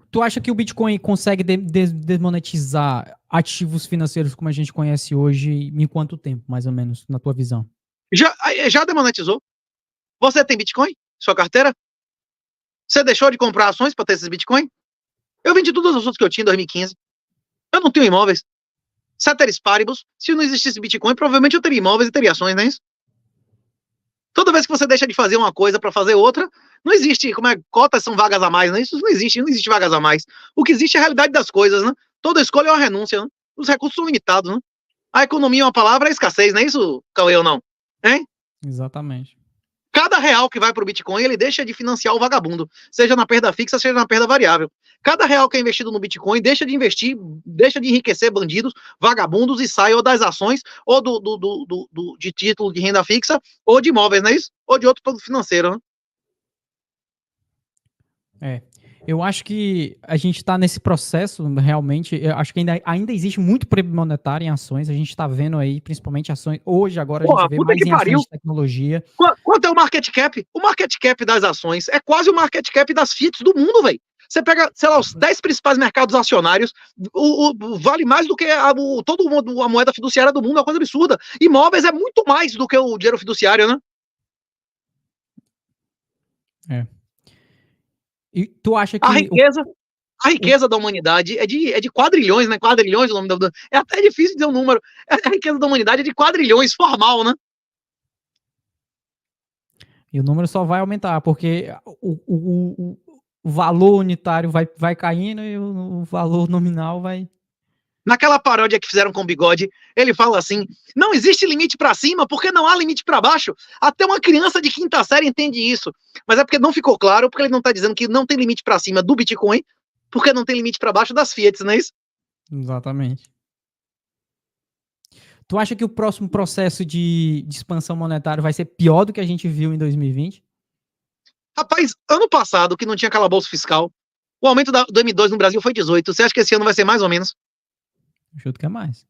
Tu acha que o Bitcoin consegue desmonetizar ativos financeiros como a gente conhece hoje em quanto tempo, mais ou menos, na tua visão? Já demonetizou. Você tem Bitcoin? Sua carteira? Você deixou de comprar ações para ter esses Bitcoin? Eu vendi todas as ações que eu tinha em 2015. Eu não tenho imóveis. Ceteris paribus, se não existisse Bitcoin, provavelmente eu teria imóveis e teria ações, não é isso? Toda vez que você deixa de fazer uma coisa para fazer outra, não existe, cotas são vagas a mais, né? Isso não existe vagas a mais. O que existe é a realidade das coisas, né? Toda escolha é uma renúncia, né? Os recursos são limitados, né? A economia é uma palavra, é escassez, não é isso, Cauê, ou não? Hein? Exatamente. Cada real que vai para o Bitcoin, ele deixa de financiar o vagabundo, seja na perda fixa, seja na perda variável. Cada real que é investido no Bitcoin deixa de investir, deixa de enriquecer bandidos, vagabundos e sai ou das ações, ou de título de renda fixa, ou de imóveis, não é isso? Ou de outro produto financeiro, né? Eu acho que a gente está nesse processo, realmente, eu acho que ainda existe muito prêmio monetário em ações, a gente está vendo aí, principalmente ações, hoje agora a gente vê mais em ações de tecnologia. Quanto é o market cap? O market cap das ações é quase o market cap das FIATs do mundo, velho. Você pega, sei lá, os 10 principais mercados acionários, vale mais do que todo mundo, a moeda fiduciária do mundo, é uma coisa absurda. Imóveis é muito mais do que o dinheiro fiduciário, né? E tu acha que... A riqueza da humanidade é de quadrilhões, né? Quadrilhões, o nome é até difícil dizer o número. A riqueza da humanidade é de quadrilhões, formal, né? E o número só vai aumentar, porque o valor unitário vai caindo e o valor nominal vai... Naquela paródia que fizeram com o Bigode, ele fala assim, não existe limite para cima porque não há limite para baixo. Até uma criança de quinta série entende isso. Mas é porque não ficou claro, porque ele não está dizendo que não tem limite para cima do Bitcoin, porque não tem limite para baixo das Fiats, não é isso? Exatamente. Tu acha que o próximo processo de expansão monetária vai ser pior do que a gente viu em 2020? Rapaz, ano passado, que não tinha calabouço fiscal, o aumento do M2 no Brasil foi 18. Você acha que esse ano vai ser mais ou menos? Eu chuto que é mais.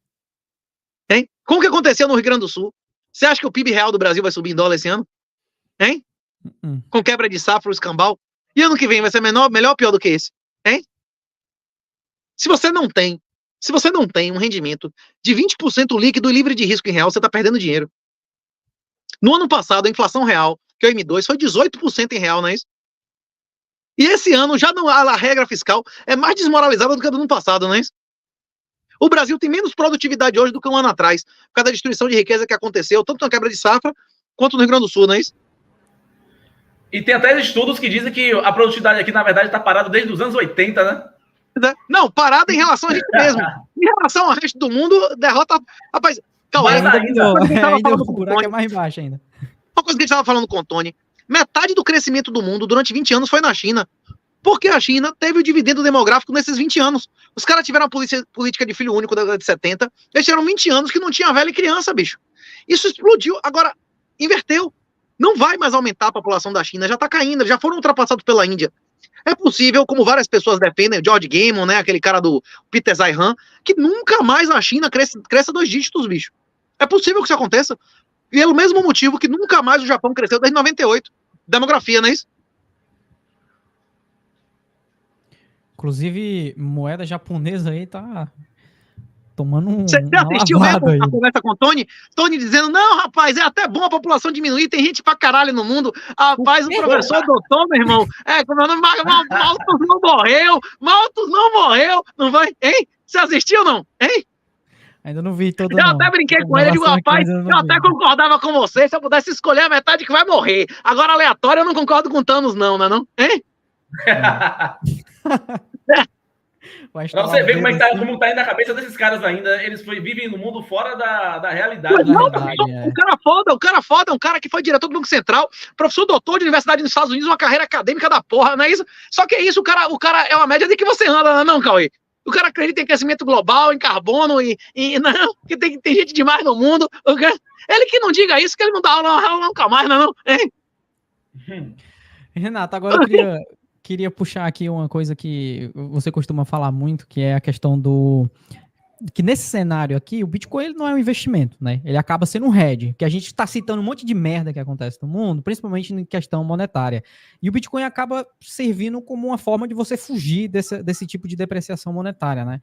Hein? Como que aconteceu no Rio Grande do Sul? Você acha que o PIB real do Brasil vai subir em dólar esse ano? Hein? Com quebra de safra, o escambau? E ano que vem vai ser melhor ou pior do que esse? Hein? Se você não tem um rendimento de 20% líquido e livre de risco em real, você está perdendo dinheiro. No ano passado, a inflação real, que é o M2, foi 18% em real, não é isso? E esse ano, já não, a regra fiscal é mais desmoralizada do que a do ano passado, não é isso? O Brasil tem menos produtividade hoje do que um ano atrás, por causa da destruição de riqueza que aconteceu, tanto na quebra de safra, quanto no Rio Grande do Sul, não é isso? E tem até estudos que dizem que a produtividade aqui, na verdade, está parada desde os anos 80, né? Não, parada em relação a gente mesmo. Em relação ao resto do mundo, derrota... Rapaz, calma aí. Ainda o buraco é mais embaixo ainda. Uma coisa que a gente estava falando com o Tony, metade do crescimento do mundo durante 20 anos foi na China. Porque a China teve o dividendo demográfico nesses 20 anos. Os caras tiveram a política de filho único da década de 70, eles tiveram 20 anos que não tinha velha e criança, bicho. Isso explodiu, agora inverteu. Não vai mais aumentar a população da China, já tá caindo, já foram ultrapassados pela Índia. É possível, como várias pessoas defendem, o George Gammon, né, aquele cara do Peter Zeihan, que nunca mais a China cresça 2 dígitos, bicho. É possível que isso aconteça. E pelo mesmo motivo que nunca mais o Japão cresceu desde 98. Demografia, não é isso? Inclusive, moeda japonesa aí tá tomando Você assistiu mesmo a conversa com o Tony? Tony dizendo, não, rapaz, é até bom a população diminuir, tem gente pra caralho no mundo. Rapaz, o professor doutor, meu irmão, como é o nome? Malthus não morreu, não vai, hein? Você assistiu, não? Hein? Ainda não vi todo. Eu até brinquei com ele, eu digo, rapaz, eu até concordava com você, se eu pudesse escolher a metade que vai morrer. Agora, aleatório, eu não concordo com Thanos, não, não? Hein? Pra você ver como tá indo a cabeça desses caras ainda, eles vivem no mundo fora da realidade. Não, o cara foda, um cara que foi diretor do Banco Central, professor doutor de universidade nos Estados Unidos, uma carreira acadêmica da porra, não é isso? Só que é isso, o cara é uma média de que você anda, não, Cauê? O cara acredita em crescimento global, em carbono, e não, que tem gente demais no mundo. Ele que não diga isso, que ele não dá aula nunca mais, não, hein? Renato, agora eu queria puxar aqui uma coisa que você costuma falar muito, que é a questão que nesse cenário aqui, o Bitcoin ele não é um investimento, né? Ele acaba sendo um hedge, que a gente está citando um monte de merda que acontece no mundo, principalmente em questão monetária. E o Bitcoin acaba servindo como uma forma de você fugir desse tipo de depreciação monetária, né?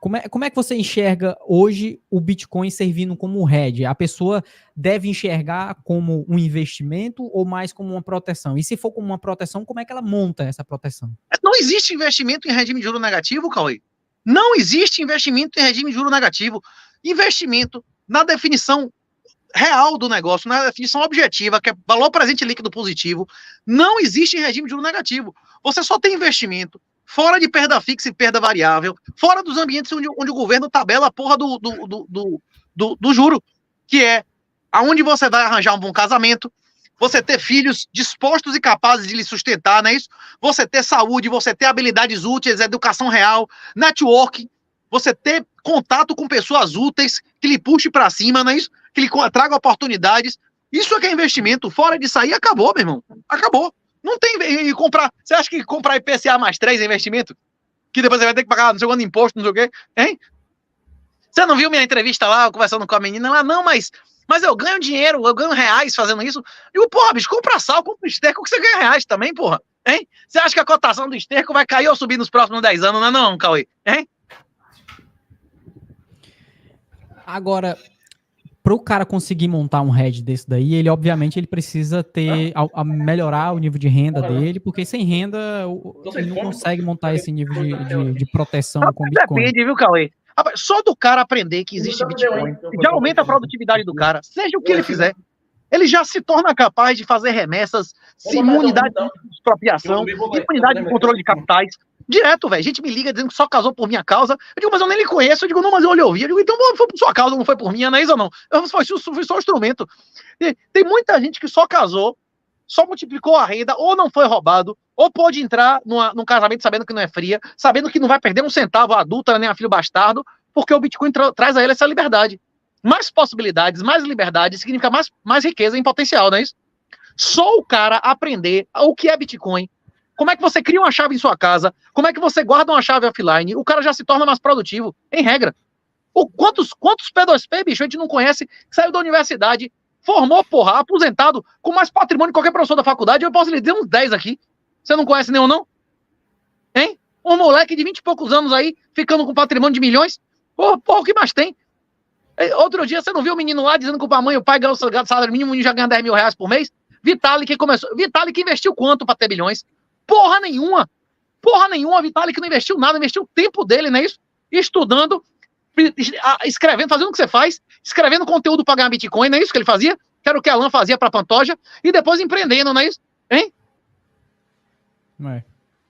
Como é que você enxerga hoje o Bitcoin servindo como um hedge? A pessoa deve enxergar como um investimento ou mais como uma proteção? E se for como uma proteção, como é que ela monta essa proteção? Não existe investimento em regime de juro negativo, Cauê. Não existe investimento em regime de juro negativo. Investimento, na definição real do negócio, na definição objetiva, que é valor presente líquido positivo, não existe em regime de juro negativo. Você só tem investimento fora de perda fixa e perda variável, fora dos ambientes onde o governo tabela a porra do juro, que é aonde você vai arranjar um bom casamento, você ter filhos dispostos e capazes de lhe sustentar, não é isso? Você ter saúde, você ter habilidades úteis, educação real, networking, você ter contato com pessoas úteis que lhe puxe para cima, não é isso? Que lhe traga oportunidades. Isso é que é investimento. Fora disso aí, acabou, meu irmão. Acabou. Não tem e comprar. Você acha que comprar IPCA mais 3 é investimento? Que depois você vai ter que pagar não sei quanto imposto, não sei o quê, hein? Você não viu minha entrevista lá, conversando com a menina lá? Não, mas eu ganho dinheiro, eu ganho reais fazendo isso. E o porra, bicho, compra sal, compra esterco, que você ganha reais também, porra. Hein? Você acha que a cotação do esterco vai cair ou subir nos próximos 10 anos? Não é não, Cauê? Hein? Agora, para o cara conseguir montar um hedge desse daí, ele obviamente ele precisa ter melhorar o nível de renda dele, porque sem renda ele não consegue montar esse nível de proteção com Bitcoin. Depende, viu, Cauê? Só do cara aprender que existe Bitcoin, já aumenta a produtividade do cara, seja o que ele fizer. Ele já se torna capaz de fazer remessas, imunidade de expropriação, imunidade de controle de capitais. Direto, velho. A gente me liga dizendo que só casou por minha causa. Eu digo, mas eu nem lhe conheço. Eu digo, não, mas eu lhe ouvi. Eu digo, então foi por sua causa, não foi por minha, não é isso ou não? Foi só um instrumento. E tem muita gente que só casou, só multiplicou a renda, ou não foi roubado, ou pode entrar num casamento sabendo que não é fria, sabendo que não vai perder um centavo a adulta, nem a filho bastardo, porque o Bitcoin traz a ele essa liberdade. Mais possibilidades, mais liberdade, significa mais riqueza em potencial, não é isso? Só o cara aprender o que é Bitcoin, como é que você cria uma chave em sua casa, como é que você guarda uma chave offline, o cara já se torna mais produtivo, em regra. Quantos P2P, bicho, a gente não conhece, saiu da universidade, formou, porra, aposentado, com mais patrimônio que qualquer professor da faculdade, eu posso lhe dizer uns 10 aqui. Você não conhece nenhum, não? Hein? Um moleque de 20 e poucos anos aí, ficando com patrimônio de milhões, porra, o que mais tem? Outro dia, você não viu o menino lá dizendo que a mãe e o pai ganham o salário mínimo, o menino já ganha 10 mil reais por mês? Vitalik que investiu quanto para ter bilhões? Porra nenhuma, Vitalik não investiu nada, investiu o tempo dele, não é isso? Estudando, escrevendo, fazendo o que você faz, escrevendo conteúdo para ganhar Bitcoin, não é isso que ele fazia? Que era o que a Alan fazia para a Pantoja, e depois empreendendo, não é isso? Hein?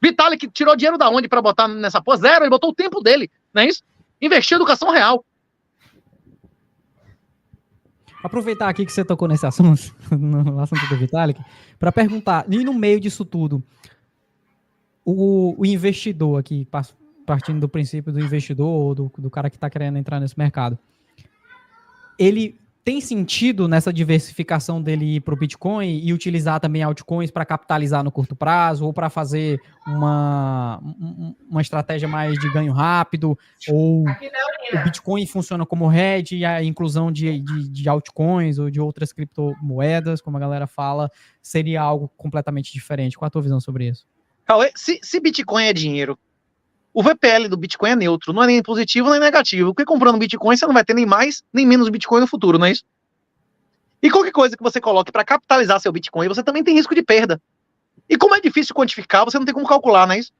Vitalik tirou dinheiro da onde para botar nessa porra? Zero, ele botou o tempo dele, não é isso? Investiu em educação real. aproveitar aqui que você tocou nesse assunto, no assunto do Vitalik, para perguntar, e no meio disso tudo, o investidor aqui, partindo do princípio do investidor, do cara que está querendo entrar nesse mercado, ele tem sentido nessa diversificação dele ir para o Bitcoin e utilizar também altcoins para capitalizar no curto prazo ou para fazer uma estratégia mais de ganho rápido, ou o Bitcoin funciona como hedge e a inclusão de altcoins ou de outras criptomoedas, como a galera fala, seria algo completamente diferente? Qual a tua visão sobre isso? Cauê, se Bitcoin é dinheiro, o VPL do Bitcoin é neutro, não é nem positivo nem negativo, porque comprando Bitcoin você não vai ter nem mais nem menos Bitcoin no futuro, não é isso? E qualquer coisa que você coloque para capitalizar seu Bitcoin, você também tem risco de perda. E como é difícil quantificar, você não tem como calcular, não é isso?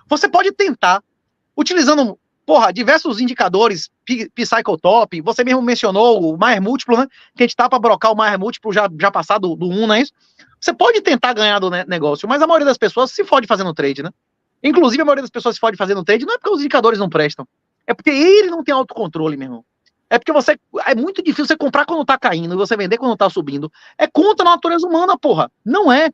Você pode tentar, utilizando, diversos indicadores, P-Cycle Top, você mesmo mencionou o Maier Múltiplo, né? Que a gente tá para brocar o Maier Múltiplo já passar do 1, não é isso? Você pode tentar ganhar do negócio, mas a maioria das pessoas se fode fazendo trade, né? Inclusive, a maioria das pessoas se fode fazendo trade, não é porque os indicadores não prestam. É porque ele não tem autocontrole, meu irmão. É porque é muito difícil você comprar quando tá caindo e você vender quando tá subindo. É contra a natureza humana, porra. Não é.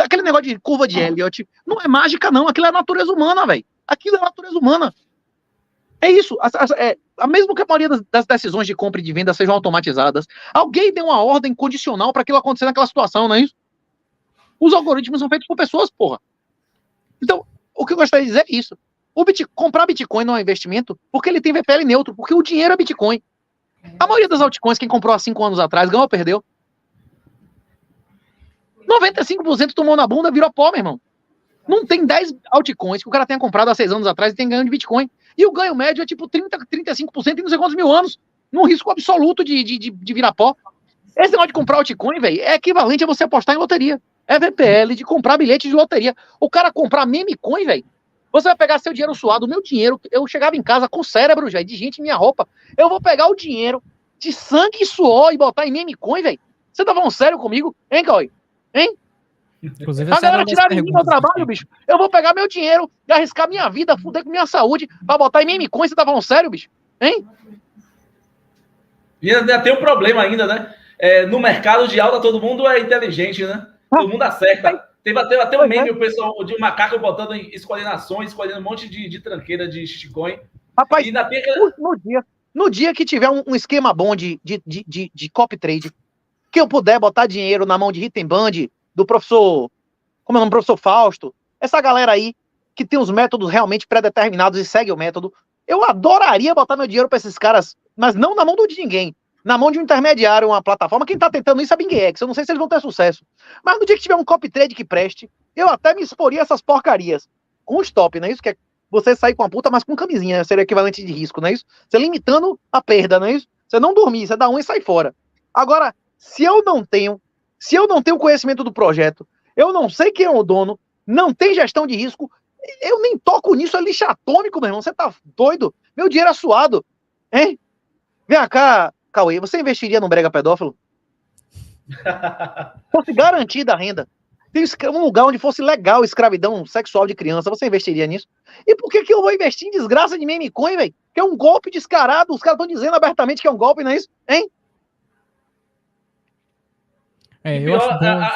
Aquele negócio de curva de Elliott não é mágica, não. Aquilo é a natureza humana, velho. Aquilo é a natureza humana. É isso. Mesmo que a maioria das decisões de compra e de venda sejam automatizadas, alguém deu uma ordem condicional para aquilo acontecer naquela situação, não é isso? Os algoritmos são feitos por pessoas, porra. Então, o que eu gostaria de dizer é isso. Comprar Bitcoin não é um investimento porque ele tem VPL neutro, porque o dinheiro é Bitcoin. A maioria das altcoins, quem comprou há 5 anos atrás, ganhou ou perdeu? 95% tomou na bunda, virou pó, meu irmão. Não tem 10 altcoins que o cara tenha comprado há 6 anos atrás e tem ganho de Bitcoin. E o ganho médio é tipo 35% em não sei quantos mil anos. Num risco absoluto de virar pó. Esse negócio de comprar altcoin, velho, é equivalente a você apostar em loteria. É VPL de comprar bilhete de loteria. O cara comprar meme coin, velho, você vai pegar seu dinheiro suado, o meu dinheiro, eu chegava em casa com cérebro já, de gente em minha roupa, eu vou pegar o dinheiro de sangue e suor e botar em meme coin, velho? Você tá falando sério comigo? Hein, Cauê? Hein? Inclusive, a galera tirar de mim meu trabalho, bicho. Eu vou pegar meu dinheiro e arriscar minha vida, fuder com minha saúde, pra botar em meme coin, você tá falando sério, bicho? Hein? E ainda tem um problema ainda, né? No mercado de alta, todo mundo é inteligente, né? Todo mundo acerta. Teve até um meme, o pessoal de um macaco botando, escolhendo ações, escolhendo um monte de tranqueira de shitcoin. Rapaz, e ainda tem... no dia que tiver um esquema bom de copy trade, que eu puder botar dinheiro na mão de Rittenband, do professor, como é o nome, professor Fausto, essa galera aí, que tem os métodos realmente pré-determinados e segue o método, eu adoraria botar meu dinheiro para esses caras, mas não na mão de ninguém. Na mão de um intermediário, uma plataforma. Quem tá tentando isso é a BingX. Eu não sei se eles vão ter sucesso. Mas no dia que tiver um copy trade que preste, eu até me exporia essas porcarias. Com stop, não é isso? Que é você sair com a puta, mas com camisinha. Seria equivalente de risco, não é isso? Você limitando a perda, não é isso? Você não dormir, você dá um e sai fora. Agora, se eu não tenho conhecimento do projeto, eu não sei quem é o dono, não tem gestão de risco, eu nem toco nisso, é lixo atômico, meu irmão. Você tá doido? Meu dinheiro é suado. Hein? Vem cá, Cauê, você investiria num brega pedófilo? Fosse garantida a renda. Tem um lugar onde fosse legal escravidão sexual de criança, você investiria nisso? E por que eu vou investir em desgraça de meme coin, velho? Que é um golpe descarado, os caras estão dizendo abertamente que é um golpe, não é isso? Hein?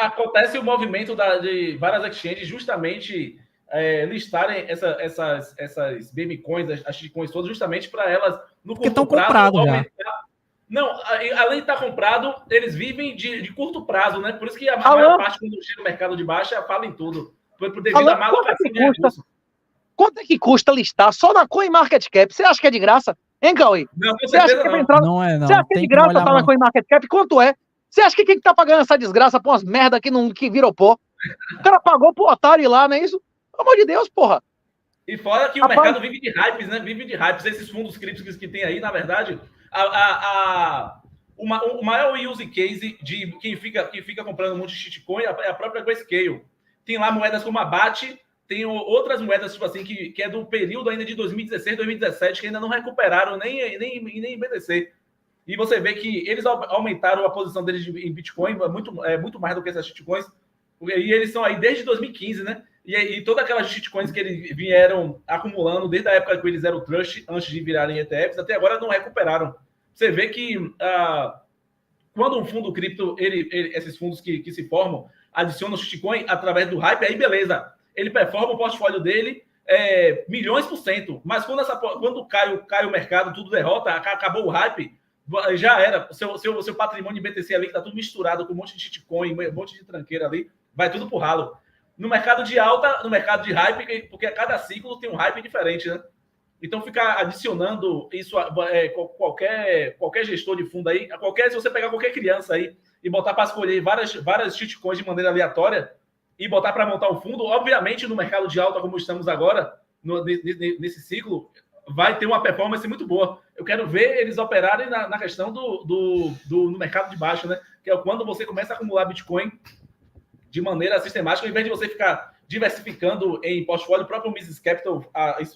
Acontece o movimento de várias exchanges justamente listarem essas meme coins, as shitcoins todas, justamente para elas, no curto prazo, aumentar. Não, além de estar comprado, eles vivem de curto prazo, né? Por isso que a maior parte, quando chega no mercado de baixa, fala em tudo. Devido à má alocação de recursos. Quanto é que custa listar só na CoinMarketCap? Você acha que é de graça? Hein, Cauê? Não, com certeza não. Não é, não. Você acha que é de graça estar na CoinMarketCap? Quanto é? Você acha que quem tá pagando essa desgraça por umas merda que virou pó? O cara pagou pro otário ir lá, não é isso? Pelo amor de Deus, porra. E fora que o mercado vive de hypes, né? Vive de hypes. Esses fundos criptos que tem aí, na verdade... O maior use case de quem fica comprando um monte de shitcoin é a própria Grayscale. Tem lá moedas como a BAT, tem outras moedas tipo assim que é do período ainda de 2016, 2017, que ainda não recuperaram nem BTC. E você vê que eles aumentaram a posição deles em Bitcoin muito mais do que essas shitcoins. E eles são aí desde 2015, né? E todas aquelas shitcoins que eles vieram acumulando desde a época que eles eram Trust, antes de virarem ETFs, até agora não recuperaram. Você vê que quando um fundo cripto, esses fundos que se formam, adicionam o shitcoin através do hype, aí beleza. Ele performa o portfólio dele milhões %. Mas quando cai o mercado, tudo derrota, acabou o hype, já era. O seu patrimônio de BTC ali, que está tudo misturado com um monte de shitcoin, um monte de tranqueira ali, vai tudo pro ralo. No mercado de alta, no mercado de hype, porque a cada ciclo tem um hype diferente, né? Então, ficar adicionando isso qualquer gestor de fundo aí, se você pegar qualquer criança aí e botar para escolher várias shitcoins de maneira aleatória e botar para montar um fundo, obviamente, no mercado de alta, como estamos agora, nesse ciclo, vai ter uma performance muito boa. Eu quero ver eles operarem na questão no mercado de baixo, né? Que é quando você começa a acumular Bitcoin de maneira sistemática, ao invés de você ficar diversificando em portfólio. O próprio Mises Capital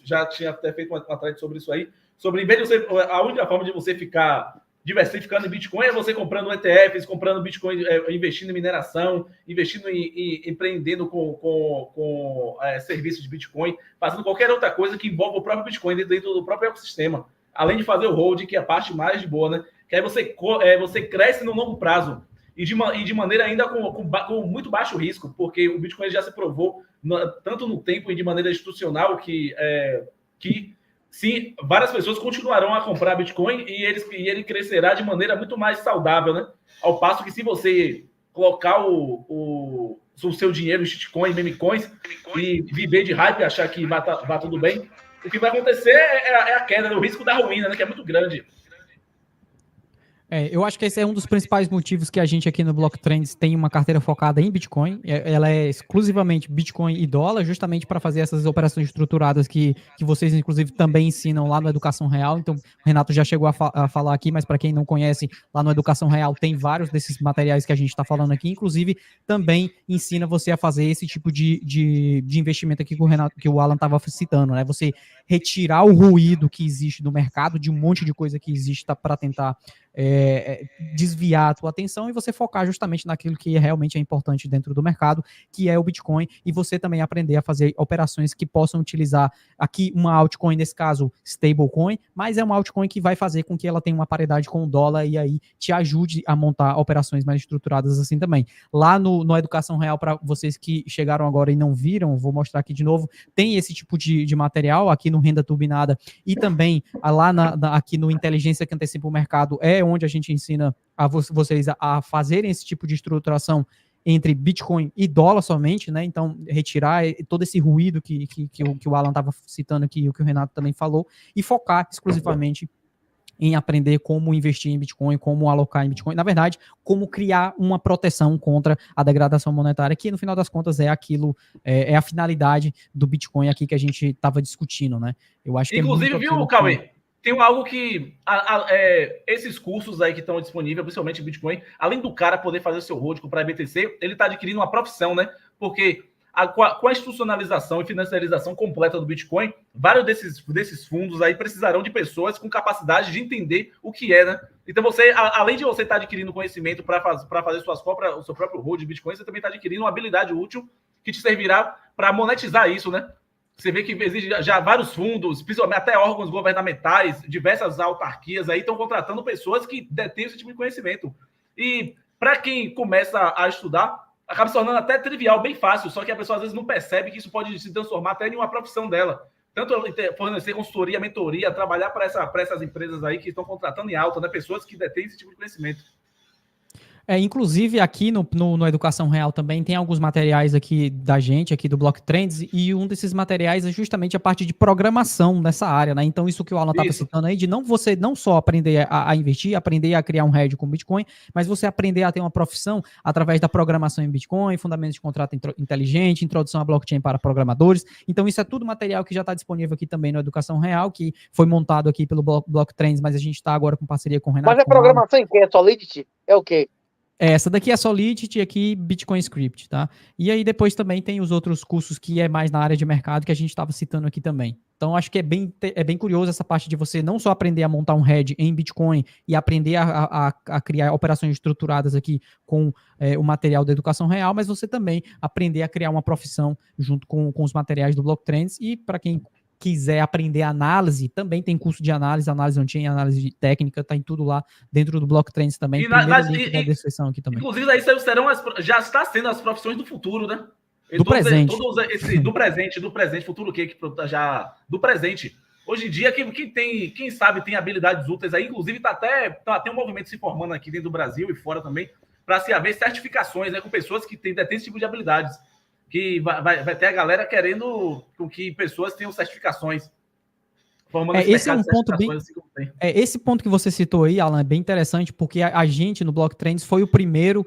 já tinha até feito uma thread sobre isso aí, sobre, em vez de você, a única forma de você ficar diversificando em Bitcoin é você comprando ETFs, comprando Bitcoin, investindo em mineração, investindo em empreendendo com serviços de Bitcoin, fazendo qualquer outra coisa que envolva o próprio Bitcoin dentro do próprio ecossistema, além de fazer o hold, que é a parte mais de boa, né? Que aí você cresce no longo prazo. E de maneira ainda com muito baixo risco, porque o Bitcoin já se provou, tanto no tempo e de maneira institucional, que sim, várias pessoas continuarão a comprar Bitcoin e ele crescerá de maneira muito mais saudável, né? Ao passo que, se você colocar o seu dinheiro em shitcoin, meme coins, e viver de hype e achar que vai tudo bem, o que vai acontecer é a queda, o risco da ruína, né? Que é muito grande. Eu acho que esse é um dos principais motivos que a gente aqui no Block Trends tem uma carteira focada em Bitcoin. Ela é exclusivamente Bitcoin e dólar, justamente para fazer essas operações estruturadas que vocês, inclusive, também ensinam lá no Educação Real. Então, o Renato já chegou a falar aqui, mas para quem não conhece, lá no Educação Real tem vários desses materiais que a gente está falando aqui. Inclusive, também ensina você a fazer esse tipo de investimento aqui que o Alan estava citando, né? Você retirar o ruído que existe no mercado, de um monte de coisa que existe para tentar desviar a tua atenção e você focar justamente naquilo que realmente é importante dentro do mercado, que é o Bitcoin, e você também aprender a fazer operações que possam utilizar aqui uma altcoin, nesse caso stablecoin, mas é uma altcoin que vai fazer com que ela tenha uma paridade com o dólar e aí te ajude a montar operações mais estruturadas assim também. Lá no Educação Real, para vocês que chegaram agora e não viram, vou mostrar aqui de novo, tem esse tipo de material aqui no Renda Turbinada e também lá aqui no Inteligência que Antecipa o Mercado, onde a gente ensina a vocês a fazerem esse tipo de estruturação entre Bitcoin e dólar somente, né? Então, retirar todo esse ruído que o Alan estava citando aqui, o que o Renato também falou, e focar exclusivamente em aprender como investir em Bitcoin, como alocar em Bitcoin, na verdade, como criar uma proteção contra a degradação monetária, que no final das contas é aquilo, é a finalidade do Bitcoin aqui que a gente estava discutindo, né? Eu acho que inclusive, viu, Cauê? Tem algo que esses cursos aí que estão disponíveis, principalmente Bitcoin, além do cara poder fazer o seu hold, comprar BTC, ele está adquirindo uma profissão, né? Porque com a institucionalização e financiarização completa do Bitcoin, vários desses fundos aí precisarão de pessoas com capacidade de entender o que é, né? Então, além de você estar adquirindo conhecimento para fazer o seu próprio hold de Bitcoin, você também está adquirindo uma habilidade útil que te servirá para monetizar isso, né? Você vê que existe já vários fundos, principalmente até órgãos governamentais, diversas autarquias aí estão contratando pessoas que detêm esse tipo de conhecimento. E para quem começa a estudar, acaba se tornando até trivial, bem fácil, só que a pessoa às vezes não percebe que isso pode se transformar até em uma profissão dela. Tanto fornecer consultoria, mentoria, trabalhar para essas empresas aí que estão contratando em alta, né? Pessoas que detêm esse tipo de conhecimento. Inclusive aqui no Educação Real também tem alguns materiais aqui da gente, aqui do Block Trends, e um desses materiais é justamente a parte de programação nessa área, né? Então isso que o Alan estava citando aí, de você não só aprender a investir, aprender a criar um hedge com Bitcoin, mas você aprender a ter uma profissão através da programação em Bitcoin, fundamentos de contrato inteligente, introdução à blockchain para programadores. Então isso é tudo material que já está disponível aqui também no Educação Real, que foi montado aqui pelo Block Trends, mas a gente está agora com parceria com o Renato. Mas a programação em que? É Solidity? É o quê? Essa daqui é Solidity, aqui Bitcoin Script, tá? E aí depois também tem os outros cursos que é mais na área de mercado que a gente estava citando aqui também. Então acho que é bem curioso essa parte de você não só aprender a montar um hedge em Bitcoin e aprender a criar operações estruturadas aqui com o material da Educação Real, mas você também aprender a criar uma profissão junto com os materiais do Block Trends. E para quem quiser aprender análise, também tem curso de análise on-chain, análise técnica, tá em tudo lá dentro do Block Trends também. Primeiro link da descrição aqui também. Inclusive, aí serão já está sendo as profissões do futuro, né? Do presente. Do presente, futuro o quê? Do presente. Hoje em dia, quem sabe tem habilidades úteis aí, inclusive tá até um movimento se formando aqui dentro do Brasil e fora também, para se haver certificações, né, com pessoas que têm esse tipo de habilidades. Que vai ter a galera querendo com que pessoas tenham certificações. Esse é um ponto bem. Esse ponto que você citou aí, Alan, é bem interessante, porque a gente no Block Trends foi o primeiro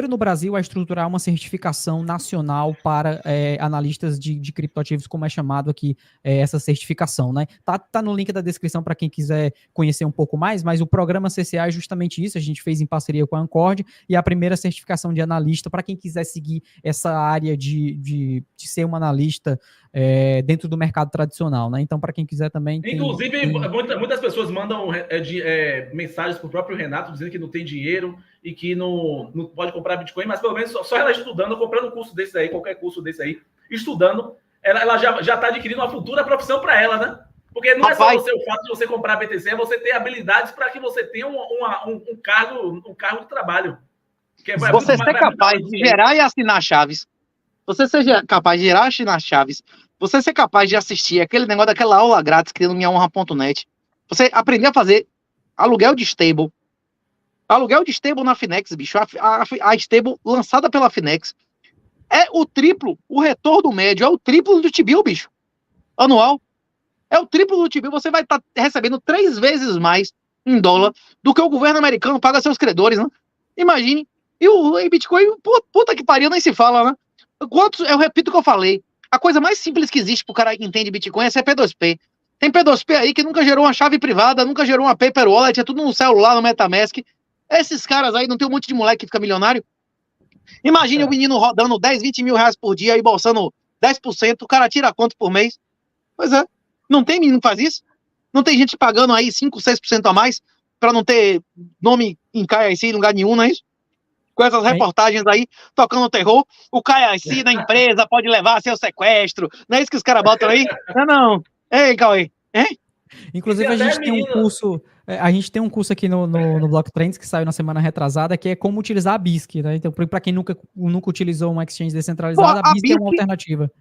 no Brasil a estruturar uma certificação nacional para analistas de criptoativos, como é chamado aqui essa certificação, né? Tá no link da descrição para quem quiser conhecer um pouco mais, mas o programa CCA é justamente isso, a gente fez em parceria com a Ancord, e a primeira certificação de analista, para quem quiser seguir essa área de ser um analista dentro do mercado tradicional, né? Então, para quem quiser também... Inclusive, muitas pessoas mandam mensagens para o próprio Renato, dizendo que não tem dinheiro e que não pode comprar Bitcoin, mas pelo menos só ela estudando, comprando um curso desse aí, qualquer curso desse aí, estudando, ela já está adquirindo uma futura profissão para ela, né? Porque não é só o fato de você comprar BTC, é você ter habilidades para que você tenha um cargo de trabalho. Você ser capaz de gerar e assinar chaves. Você seja capaz de gerar e assinar chaves. Você ser capaz de assistir aquele negócio daquela aula grátis criando minha honra.net. Você aprender a fazer aluguel de stable. Aluguel de stable na Finex, bicho. A stable lançada pela Finex é o triplo, o retorno médio é o triplo do T-bill, bicho. Anual. É o triplo do T-bill. Você vai estar recebendo 3 vezes mais em dólar do que o governo americano paga seus credores, né? Imagine. E o Bitcoin, puta que pariu, nem se fala, né? Eu repito o que eu falei. A coisa mais simples que existe pro cara que entende Bitcoin é ser P2P. Tem P2P aí que nunca gerou uma chave privada, nunca gerou uma paper wallet, é tudo no celular, no MetaMask. Esses caras aí, não tem um monte de moleque que fica milionário? Imagine o menino rodando 10, 20 mil reais por dia e bolsando 10%, o cara tira quanto por mês? Pois é. Não tem menino que faz isso? Não tem gente pagando aí 5, 6% a mais pra não ter nome em KYC em lugar nenhum, não é isso? Com essas reportagens aí, tocando terror, o KYC da empresa pode levar a seu sequestro. Não é isso que os caras botam aí? Não. Ei, Cauê. Inclusive, a gente tem um curso... A gente tem um curso aqui no Block Trends que saiu na semana retrasada, que é como utilizar a BISC, né? Então, para quem nunca utilizou um exchange descentralizado, a BISC é uma alternativa.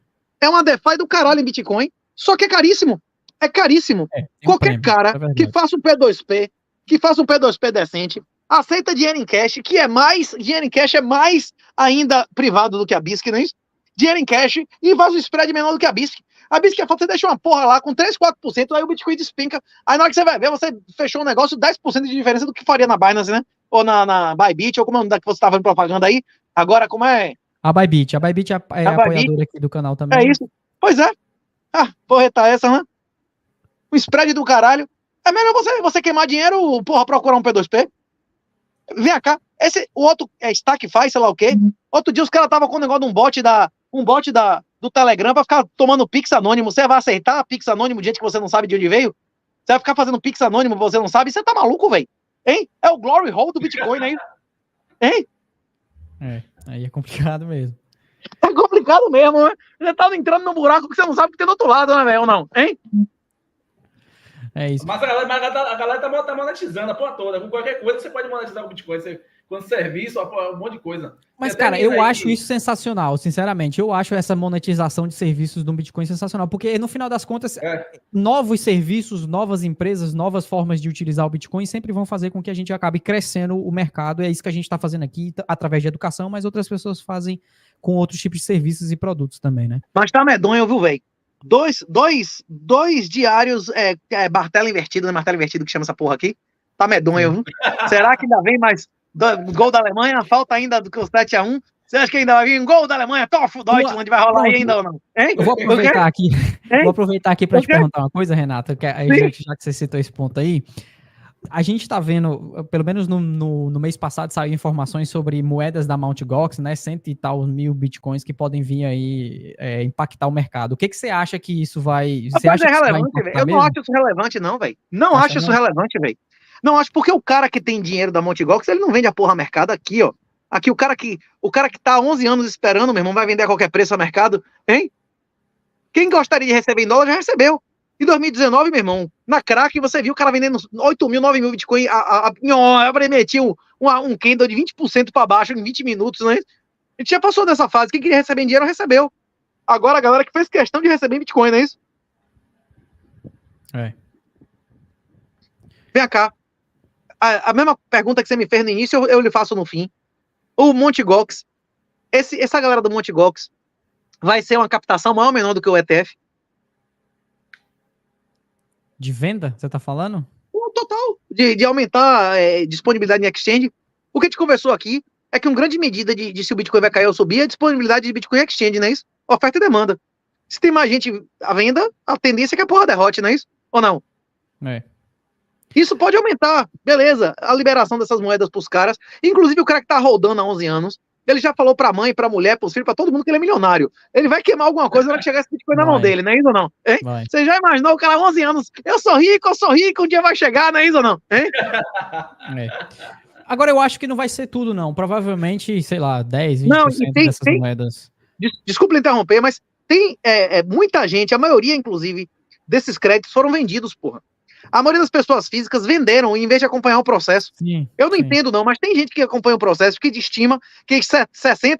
É uma DeFi do caralho em Bitcoin, só que é caríssimo. É caríssimo. Qualquer cara que faça um P2P, que faça um P2P decente, aceita dinheiro em cash, dinheiro em cash é mais ainda privado do que a BISC, não é isso? Dinheiro em cash e faz um spread menor do que a BISC. A BISC é você deixa uma porra lá com 3, 4%, aí o Bitcoin despenca. Aí na hora que você vai ver, você fechou um negócio 10% de diferença do que faria na Binance, né? Ou na Bybit, ou como é o nome que você tá fazendo propaganda aí. Agora, como é? A Bybit. A Bybit é apoiadora aqui do canal também. É isso. Pois é. Porreta essa, né? Um spread do caralho. É melhor você queimar dinheiro, porra, procurar um P2P. Vem cá. O outro Stack faz, sei lá o quê. Outro dia os caras estavam com um negócio de um bot do Telegram pra ficar tomando Pix anônimo. Você vai aceitar Pix anônimo de gente que você não sabe de onde veio? Você vai ficar fazendo Pix anônimo que você não sabe? Você tá maluco, velho? Hein? É o Glory Hole do Bitcoin, né? Hein? Aí é complicado mesmo. É complicado mesmo, né? Você tá entrando num buraco que você não sabe que tem do outro lado, né, velho? Ou não? Hein? É isso. Mas a galera tá monetizando a porra toda. Com qualquer coisa você pode monetizar o Bitcoin. Quando serviço, um monte de coisa. Mas, cara, eu acho isso sensacional, sinceramente. Eu acho essa monetização de serviços do Bitcoin sensacional, porque no final das contas, novos serviços, novas empresas, novas formas de utilizar o Bitcoin sempre vão fazer com que a gente acabe crescendo o mercado. É isso que a gente está fazendo aqui, através de educação, mas outras pessoas fazem com outros tipos de serviços e produtos também, né? Mas tá medonho, viu, velho? Dois diários martelo invertido, né? Martelo invertido que chama essa porra aqui. Tá medonho, viu? Será que ainda vem mais gol da Alemanha? Falta ainda do que o 7-1. Você acha que ainda vai vir um gol da Alemanha? Torf Deutschland vai rolar aí ainda ou não? Hein? Eu vou aproveitar aqui para te perguntar uma coisa, Renato, que já que você citou esse ponto aí. A gente está vendo, pelo menos no mês passado, saiu informações sobre moedas da Mt. Gox, né? 100 e tal mil bitcoins que podem vir aí impactar o mercado. O que você acha que isso vai... Você acha que é relevante, velho. Eu não acho isso relevante, não, velho. Não acho isso relevante, velho. Não acho, porque o cara que tem dinheiro da Mt. Gox, ele não vende a porra mercado aqui, ó. Aqui o cara que tá há 11 anos esperando, meu irmão, vai vender a qualquer preço a mercado, hein? Quem gostaria de receber em dólar já recebeu. Em 2019, meu irmão, na crack, você viu o cara vendendo 8 mil, 9 mil Bitcoin, metia um candle de 20% para baixo em 20 minutos, né? A gente já passou dessa fase. Quem queria receber em dinheiro, recebeu. Agora a galera que fez questão de receber em Bitcoin, não é isso? Vem cá. A mesma pergunta que você me fez no início, eu lhe faço no fim. O Mt. Gox, essa galera do Mt. Gox vai ser uma captação maior ou menor do que o ETF? De venda, você tá falando? Total. De aumentar disponibilidade em exchange. O que a gente conversou aqui é que uma grande medida de se o Bitcoin vai cair ou subir é a disponibilidade de Bitcoin em exchange, não é isso? Oferta e demanda. Se tem mais gente à venda, a tendência é que a porra derrote, não é isso? Ou não? Isso pode aumentar, beleza, a liberação dessas moedas pros caras. Inclusive o cara que tá rodando há 11 anos, ele já falou pra mãe, pra mulher, pros filhos, pra todo mundo que ele é milionário. Ele vai queimar alguma coisa na hora que chegar esse Bitcoin na mão dele, não é isso ou não? Hein? Você já imaginou o cara há 11 anos, eu sou rico, um dia vai chegar, não é isso ou não? Hein? Agora eu acho que não vai ser tudo, não. Provavelmente, sei lá, 10, 20% dessas moedas. Desculpa interromper, mas tem muita gente, a maioria, inclusive, desses créditos foram vendidos, porra. A maioria das pessoas físicas venderam em vez de acompanhar o processo. Eu não entendo, não, mas tem gente que acompanha o processo que estima que 60%,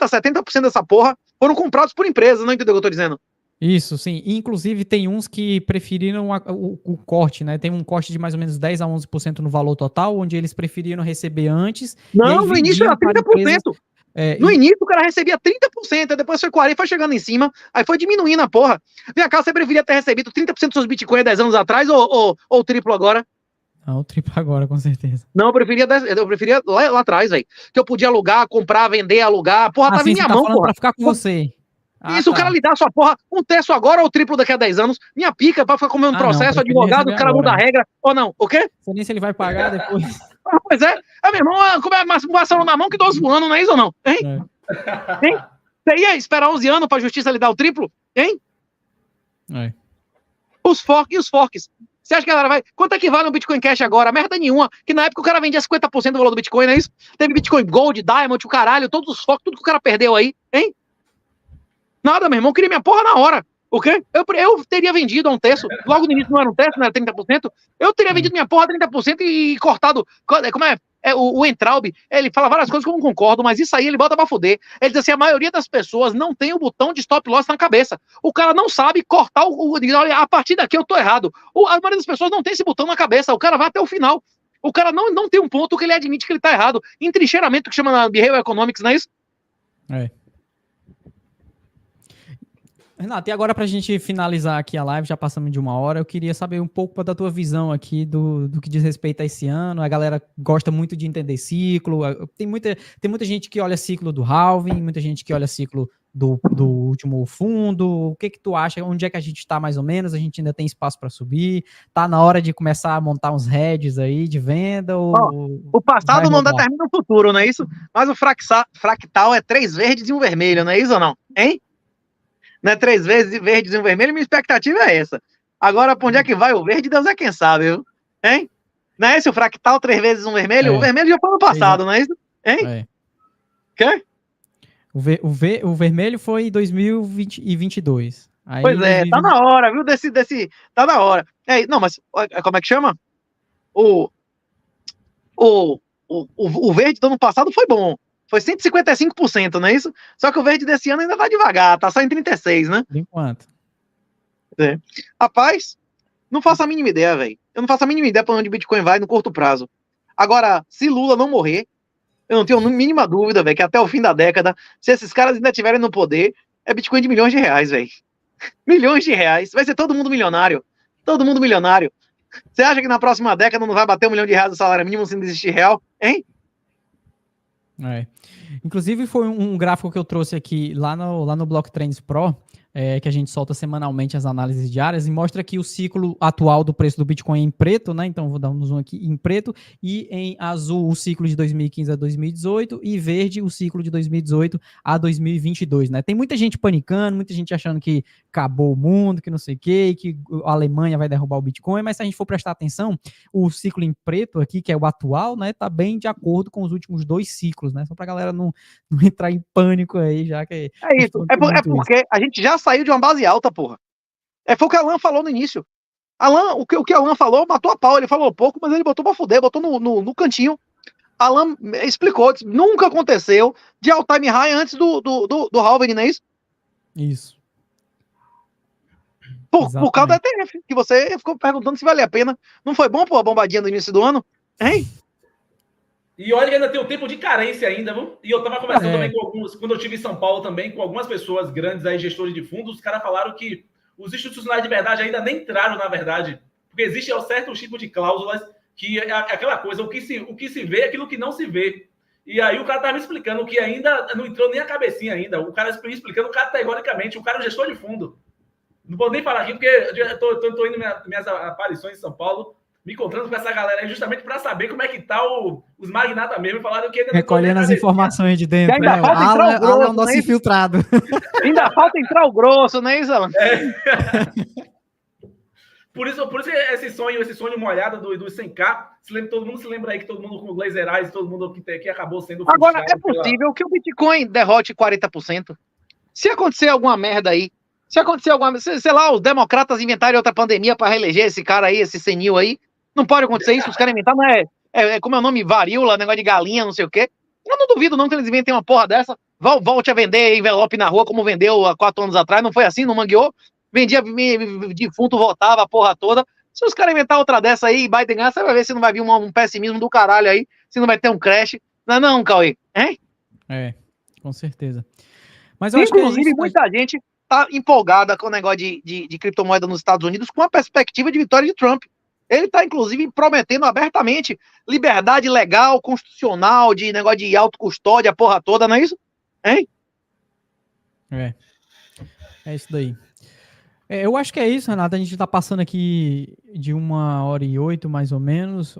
70% dessa porra foram comprados por empresas, não entendeu o que eu tô dizendo? Isso, sim. Inclusive, tem uns que preferiram o corte, né? Tem um corte de mais ou menos 10 a 11% no valor total, onde eles preferiram receber antes. Não, no início era 30%. No início o cara recebia 30%, depois foi 40%, foi chegando em cima, aí foi diminuindo a porra. Vem cá, você preferia ter recebido 30% dos seus Bitcoin há 10 anos atrás ou o triplo agora? Não, o triplo agora, com certeza. Não, eu preferia lá atrás, velho. Que eu podia alugar, comprar, vender, alugar. Porra, tava em minha mão, porra. Pra ficar com você. Isso, o cara lhe dá sua porra, um terço agora ou o triplo daqui a 10 anos. Minha pica, pra ficar comendo processo, advogado, o cara muda a regra. Ou não, o quê? Não sei nem se ele vai pagar depois. Pois é. Meu irmão, como é mais Barcelona na mão que 12 voando, não é isso ou não? Hein? Hein? Você ia esperar 11 anos pra justiça lhe dar o triplo? Hein? Os forks. Você acha que a galera vai... Quanto é que vale um Bitcoin Cash agora? Merda nenhuma. Que na época o cara vendia 50% do valor do Bitcoin, não é isso? Teve Bitcoin Gold, Diamond, o caralho, todos os forks, tudo que o cara perdeu aí, hein? Nada, meu irmão, queria minha porra na hora. O quê? Eu teria vendido a um terço. Logo no início não era um terço, não era 30%. Eu teria vendido minha porra a 30% e cortado... Como é? O Entraub, ele fala várias coisas que eu não concordo, mas isso aí ele bota pra fuder. Ele diz assim, a maioria das pessoas não tem o botão de stop loss na cabeça. O cara não sabe cortar olha, a partir daqui eu tô errado. A maioria das pessoas não tem esse botão na cabeça, o cara vai até o final. O cara não tem um ponto que ele admite que ele tá errado. Entrincheiramento, que chama na Behavioral Economics, não é isso? Renato, e agora pra gente finalizar aqui a live, já passamos de 1 hora, eu queria saber um pouco da tua visão aqui do que diz respeito a esse ano. A galera gosta muito de entender ciclo, tem muita gente que olha ciclo do halving, muita gente que olha ciclo do último fundo. O que tu acha? Onde é que a gente tá mais ou menos? A gente ainda tem espaço para subir? Tá na hora de começar a montar uns hedges aí de venda? O passado não determina o futuro, não é isso? Mas o fractal é 3 verdes e 1 vermelho, não é isso ou não? Hein? Não é 3 vezes verdes e 1 vermelho, minha expectativa é essa. Agora, pra onde é que vai o verde, Deus é quem sabe, viu? Hein? Não é esse o fractal 3 vezes 1 vermelho? O vermelho já foi no passado, não é isso? Hein? Quê? O vermelho foi em 2022. Aí, pois é, tá na hora, viu? Tá na hora. Não, mas como é que chama? O verde do ano passado foi bom. Foi 155%, não é isso? Só que o verde desse ano ainda tá devagar, tá só em 36%, né? Por enquanto. Rapaz, não faço a mínima ideia, velho. Eu não faço a mínima ideia pra onde o Bitcoin vai no curto prazo. Agora, se Lula não morrer, eu não tenho a mínima dúvida, velho, que até o fim da década, se esses caras ainda estiverem no poder, é Bitcoin de milhões de reais, velho. Milhões de reais. Vai ser todo mundo milionário. Todo mundo milionário. Você acha que na próxima década não vai bater R$1 milhão do salário mínimo sem existir real? Hein? Inclusive foi um gráfico que eu trouxe aqui lá no Block Trends Pro, que a gente solta semanalmente as análises diárias, e mostra aqui o ciclo atual do preço do Bitcoin em preto, né? Então vou dar um zoom aqui em preto, e em azul o ciclo de 2015 a 2018, e verde o ciclo de 2018 a 2022, né? Tem muita gente panicando, muita gente achando que acabou o mundo, que não sei o quê, que a Alemanha vai derrubar o Bitcoin, mas se a gente for prestar atenção, o ciclo em preto aqui, que é o atual, né? Tá bem de acordo com os últimos 2 ciclos, né? Só pra galera não entrar em pânico aí, já que... É isso, é porque a gente já saiu de uma base alta, porra. Foi o que Alan falou no início. O que Alan falou matou a pau. Ele falou pouco, mas ele botou pra fuder, botou no cantinho. Alan explicou, disse, nunca aconteceu de all-time high antes do halving, não é isso? Isso. Por causa da ETF, que você ficou perguntando se valia a pena. Não foi bom, pô, a bombadinha no início do ano? Hein? E olha que ainda tem um tempo de carência ainda, viu? E eu tava conversando também com alguns, quando eu estive em São Paulo também, com algumas pessoas grandes aí, gestores de fundos, os caras falaram que os institucionais de verdade ainda nem entraram, na verdade, porque existe um certo tipo de cláusulas que é aquela coisa, o que se vê é aquilo que não se vê. E aí o cara tava me explicando que ainda não entrou nem a cabecinha ainda, o cara explicando categoricamente, o cara é um gestor de fundo. Não vou nem falar aqui, porque eu tô indo minhas aparições em São Paulo, me encontrando com essa galera aí justamente para saber como é que tá os magnatas mesmo, falaram que ainda não recolhendo as informações de dentro, ainda falta entrar o grosso, é o nosso infiltrado. Ainda falta entrar o grosso, não é isso, Alan? Por isso esse sonho molhado dos 100K, todo mundo se lembra aí que todo mundo com o Glazer Eyes, todo mundo que acabou sendo... Agora, é possível que o Bitcoin derrote 40%. Se acontecer alguma merda aí, sei lá, os democratas inventarem outra pandemia para reeleger esse cara aí, esse senil aí, não pode acontecer isso, os caras inventaram, não como é o nome, varíola, negócio de galinha, não sei o quê. Eu não duvido não que eles inventem uma porra dessa, volte a vender envelope na rua como vendeu há 4 anos atrás, não foi assim, não mangueou? Vendia defunto, votava a porra toda. Se os caras inventar outra dessa aí, Biden ganhar, você vai ver se não vai vir um pessimismo do caralho aí, se não vai ter um crash. Não, Cauê, hein? Com certeza. Mas eu inclusive, acho que é isso, muita gente tá empolgada com o negócio de criptomoeda nos Estados Unidos com a perspectiva de vitória de Trump. Ele tá, inclusive, prometendo abertamente liberdade legal, constitucional, de negócio de autocustódia, a porra toda, não é isso? Hein? É isso daí. Eu acho que é isso, Renato. A gente tá passando aqui de 1h08, mais ou menos.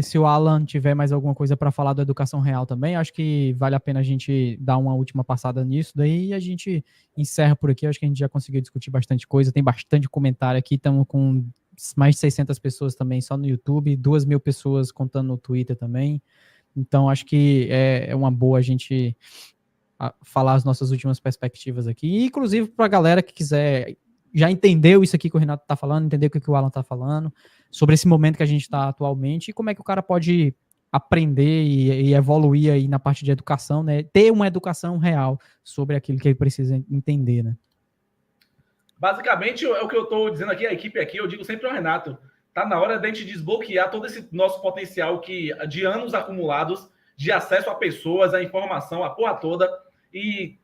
Se o Alan tiver mais alguma coisa para falar da educação real também, acho que vale a pena a gente dar uma última passada nisso. Daí a gente encerra por aqui. Acho que a gente já conseguiu discutir bastante coisa. Tem bastante comentário aqui. Estamos com mais de 600 pessoas também só no YouTube, 2.000 pessoas contando no Twitter também. Então, acho que é uma boa a gente falar as nossas últimas perspectivas aqui. E, inclusive, para a galera que quiser... já entendeu isso aqui que o Renato está falando, entendeu o que o Alan está falando, sobre esse momento que a gente está atualmente e como é que o cara pode aprender e evoluir aí na parte de educação, né? Ter uma educação real sobre aquilo que ele precisa entender, né? Basicamente, é o que eu estou dizendo aqui, a equipe aqui, eu digo sempre ao Renato, tá na hora de a gente desbloquear todo esse nosso potencial de anos acumulados, de acesso a pessoas, a informação, a porra toda, e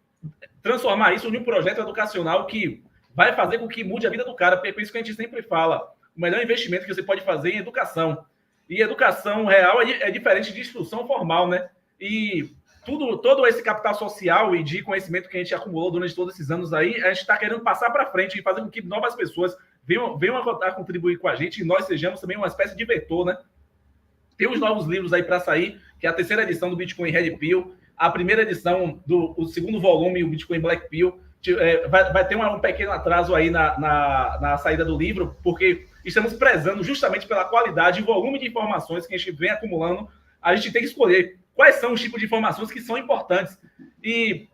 transformar isso em um projeto educacional que vai fazer com que mude a vida do cara, porque é isso que a gente sempre fala. O melhor investimento que você pode fazer é em educação. E educação real é diferente de instrução formal, né? E todo esse capital social e de conhecimento que a gente acumulou durante todos esses anos aí, a gente está querendo passar para frente e fazer com que novas pessoas venham a contribuir com a gente e nós sejamos também uma espécie de vetor, né? Tem os novos livros aí para sair, que é a 3ª edição do Bitcoin Red Pill, a 1ª edição do 2º volume, o Bitcoin Black Pill. Vai ter um pequeno atraso aí na saída do livro, porque estamos prezando justamente pela qualidade e volume de informações que a gente vem acumulando. A gente tem que escolher quais são os tipos de informações que são importantes e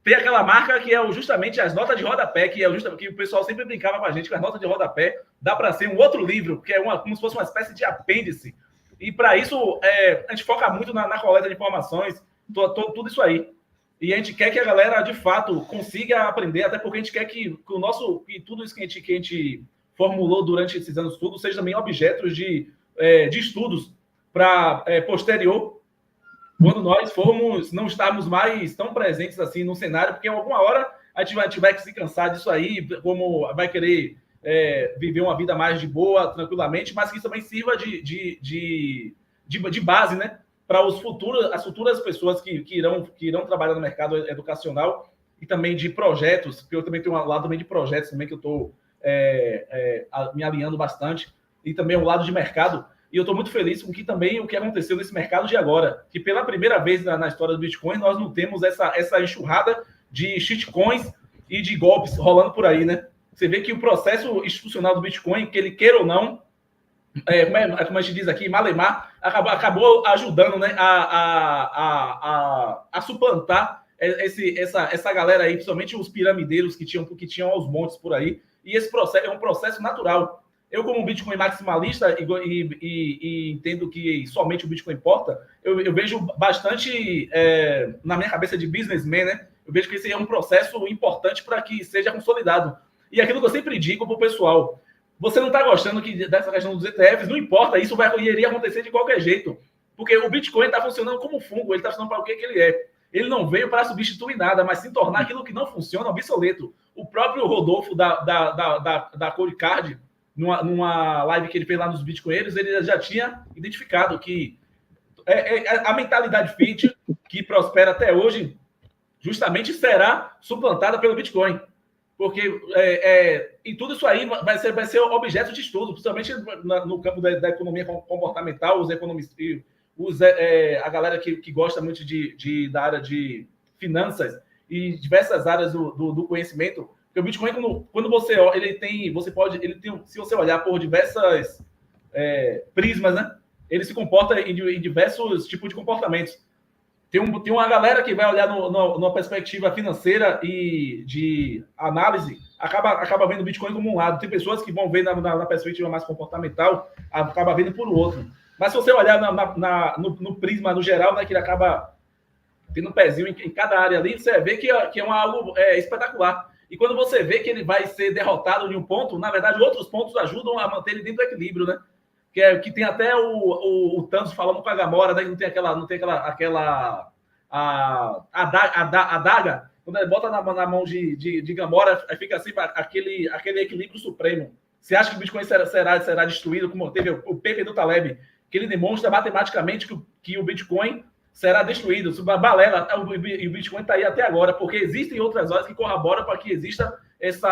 ter aquela marca que é justamente as notas de rodapé, que o pessoal sempre brincava com a gente, que as notas de rodapé dá para ser um outro livro, que é como se fosse uma espécie de apêndice. E para isso, a gente foca muito na coleta de informações, tudo isso aí. E a gente quer que a galera, de fato, consiga aprender, até porque a gente quer que tudo isso que a gente formulou durante esses anos todos seja também objetos de estudos para posterior, quando nós não estarmos mais tão presentes assim no cenário, porque em alguma hora a gente vai se cansar disso aí, como vai querer viver uma vida mais de boa, tranquilamente, mas que isso também sirva de base, né? Para as futuras pessoas que irão trabalhar no mercado educacional e também de projetos, porque eu também tenho um lado também de projetos também que eu estou me alinhando bastante, e também um lado de mercado, e eu estou muito feliz com o que aconteceu nesse mercado de agora, que pela primeira vez na história do Bitcoin, nós não temos essa enxurrada de shitcoins e de golpes rolando por aí, né? Você vê que o processo institucional do Bitcoin, que ele queira ou não, como a gente diz aqui, malemar, acabou ajudando, né, a suplantar essa galera aí, principalmente os piramideiros que tinham aos montes por aí, e esse processo é um processo natural. Eu, como um Bitcoin maximalista e entendo que somente o Bitcoin importa, eu vejo bastante na minha cabeça de businessman, né? Eu vejo que esse é um processo importante para que seja consolidado. E aquilo que eu sempre digo para o pessoal, você não está gostando dessa questão dos ETFs, não importa, isso iria acontecer de qualquer jeito, porque o Bitcoin está funcionando como fungo, ele está funcionando para o que ele é. Ele não veio para substituir nada, mas se tornar aquilo que não funciona obsoleto. O próprio Rodolfo da Codecard, numa live que ele fez lá nos Bitcoinheiros, ele já tinha identificado que a mentalidade fit, que prospera até hoje, justamente será suplantada pelo Bitcoin. Porque e tudo isso aí vai ser objeto de estudo, principalmente no campo da economia comportamental, os economistas, a galera que gosta muito da área de finanças e diversas áreas do conhecimento. Porque o Bitcoin, quando você se você olhar por diversas prismas, né, ele se comporta em diversos tipos de comportamentos. Tem uma galera que vai olhar numa perspectiva financeira e de análise, acaba vendo o Bitcoin como um lado. Tem pessoas que vão ver na perspectiva mais comportamental, acaba vendo por outro. Mas se você olhar no prisma, no geral, né, que ele acaba tendo um pezinho em cada área ali, você vai ver que é algo espetacular. E quando você vê que ele vai ser derrotado em um ponto, na verdade, outros pontos ajudam a manter ele dentro do equilíbrio, né? Que tem até o Thanos falando com a Gamora, né? Não tem aquela adaga, quando ele bota na mão de Gamora, fica assim, aquele equilíbrio supremo. Você acha que o Bitcoin será destruído, como teve o paper do Taleb, que ele demonstra matematicamente que o Bitcoin será destruído. Balela, e o Bitcoin está aí até agora, porque existem outras horas que corroboram para que exista esse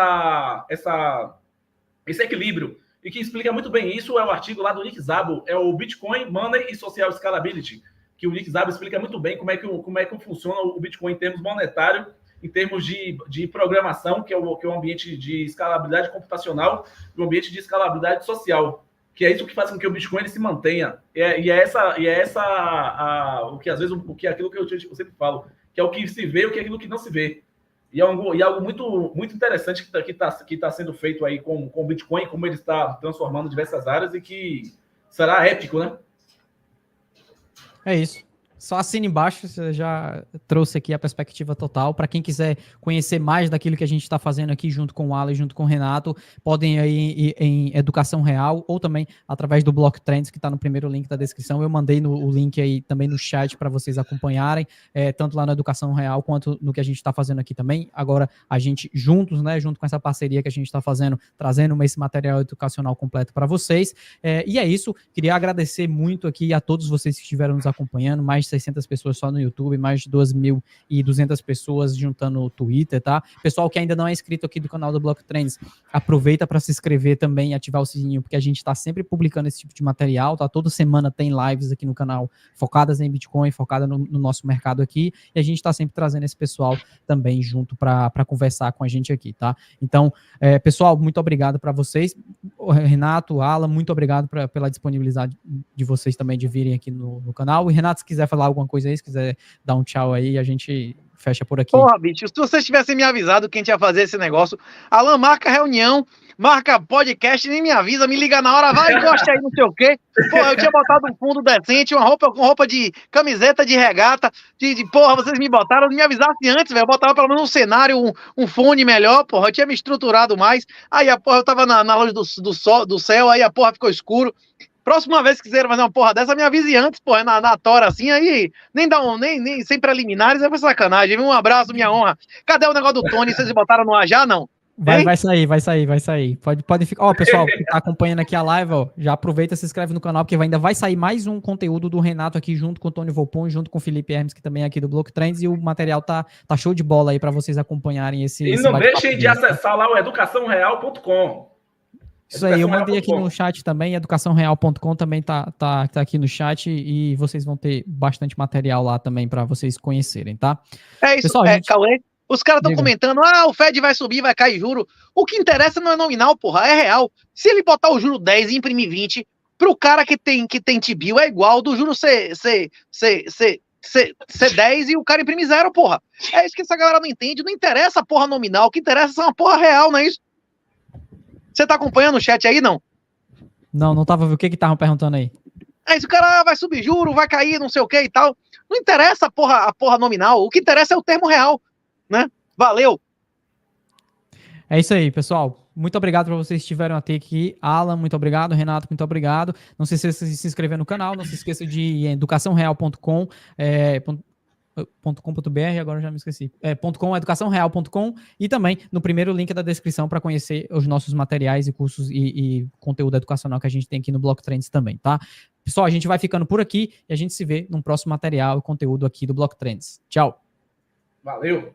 equilíbrio. E que explica muito bem isso é o artigo lá do Nick Szabo, é o Bitcoin, Money e Social Scalability, que o Nick Szabo explica muito bem como é que funciona o Bitcoin em termos monetários, em termos de programação, que é o ambiente de escalabilidade computacional, e o ambiente de escalabilidade social, que é isso que faz com que o Bitcoin ele se mantenha. Aquilo que eu sempre falo, que é o que se vê, o que é aquilo que não se vê. E é algo muito, muito interessante que tá sendo feito aí com o Bitcoin, como ele está transformando diversas áreas e que será épico, né? É isso. Só assina embaixo, você já trouxe aqui a perspectiva total. Para quem quiser conhecer mais daquilo que a gente está fazendo aqui junto com o Alan e junto com o Renato, podem ir em Educação Real ou também através do Block Trends, que está no primeiro link da descrição. Eu mandei o link aí também no chat para vocês acompanharem, tanto lá na Educação Real quanto no que a gente está fazendo aqui também. Agora, a gente juntos, né, junto com essa parceria que a gente está fazendo, trazendo esse material educacional completo para vocês. E é isso. Queria agradecer muito aqui a todos vocês que estiveram nos acompanhando, mais de 600 pessoas só no YouTube, mais de 2.200 pessoas juntando no Twitter, tá? Pessoal que ainda não é inscrito aqui do canal do Block Trends, aproveita para se inscrever também e ativar o sininho, porque a gente está sempre publicando esse tipo de material, tá? Toda semana tem lives aqui no canal focadas em Bitcoin, focada no nosso mercado aqui, e a gente está sempre trazendo esse pessoal também junto para conversar com a gente aqui, tá? Então, pessoal, muito obrigado para vocês. Renato, Alan, muito obrigado pela disponibilidade de vocês também de virem aqui no canal. E Renato, se quiser falar alguma coisa aí, se quiser dar um tchau aí, a gente fecha por aqui. Porra, bicho, se vocês tivessem me avisado que a gente ia fazer esse negócio, Alan, marca reunião, marca podcast, nem me avisa, me liga na hora, vai, encosta aí, não sei o quê. Porra, eu tinha botado um fundo decente, uma roupa de camiseta de regata, porra, vocês me botaram, me avisassem antes, velho, eu botava pelo menos um cenário, um fone melhor, porra, eu tinha me estruturado mais, aí a porra, eu tava na luz do céu, aí a porra ficou escuro. Próxima vez que quiserem fazer uma porra dessa, me avise antes, porra, na tora assim, aí nem sem preliminares, é pra sacanagem, viu? Um abraço, minha honra. Cadê o negócio do Tony? Vocês botaram no ar já, não? Vai sair. Pode ficar. Ó, pessoal, que tá acompanhando aqui a live, ó, já aproveita e se inscreve no canal, porque ainda vai sair mais um conteúdo do Renato aqui, junto com o Tony Volpon, junto com o Felipe Hermes, que também é aqui do Block Trends, e o material tá show de bola aí pra vocês acompanharem esse. E não deixem de acessar lá o educaçãoreal.com. Isso aí, eu mandei aqui no chat também, educaçãoreal.com também tá aqui no chat, e vocês vão ter bastante material lá também para vocês conhecerem, tá? É isso, pessoal, Cauê. Os caras estão comentando, o Fed vai subir, vai cair juro. O que interessa não é nominal, porra, é real. Se ele botar o juro 10 e imprimir 20, pro cara que tem T-bill é igual do juro ser ser 10 e o cara imprime 0, porra. É isso que essa galera não entende. Não interessa a porra nominal, o que interessa é uma porra real, não é isso? Você tá acompanhando o chat aí, não? Não tava vendo o que estavam perguntando aí. É isso, o cara vai subir juro, vai cair, não sei o que e tal. Não interessa a porra nominal, o que interessa é o termo real, né? Valeu! É isso aí, pessoal. Muito obrigado para vocês que estiveram até aqui. Alan, muito obrigado. Renato, muito obrigado. Não se esqueça de se inscrever no canal. Não se esqueça de educaçãoreal.com, .com.br, agora já me esqueci. .com, educaçãoreal.com, e também no primeiro link da descrição para conhecer os nossos materiais e cursos e conteúdo educacional que a gente tem aqui no Block Trends também, tá? Pessoal, a gente vai ficando por aqui e a gente se vê num próximo material e conteúdo aqui do Block Trends. Tchau. Valeu!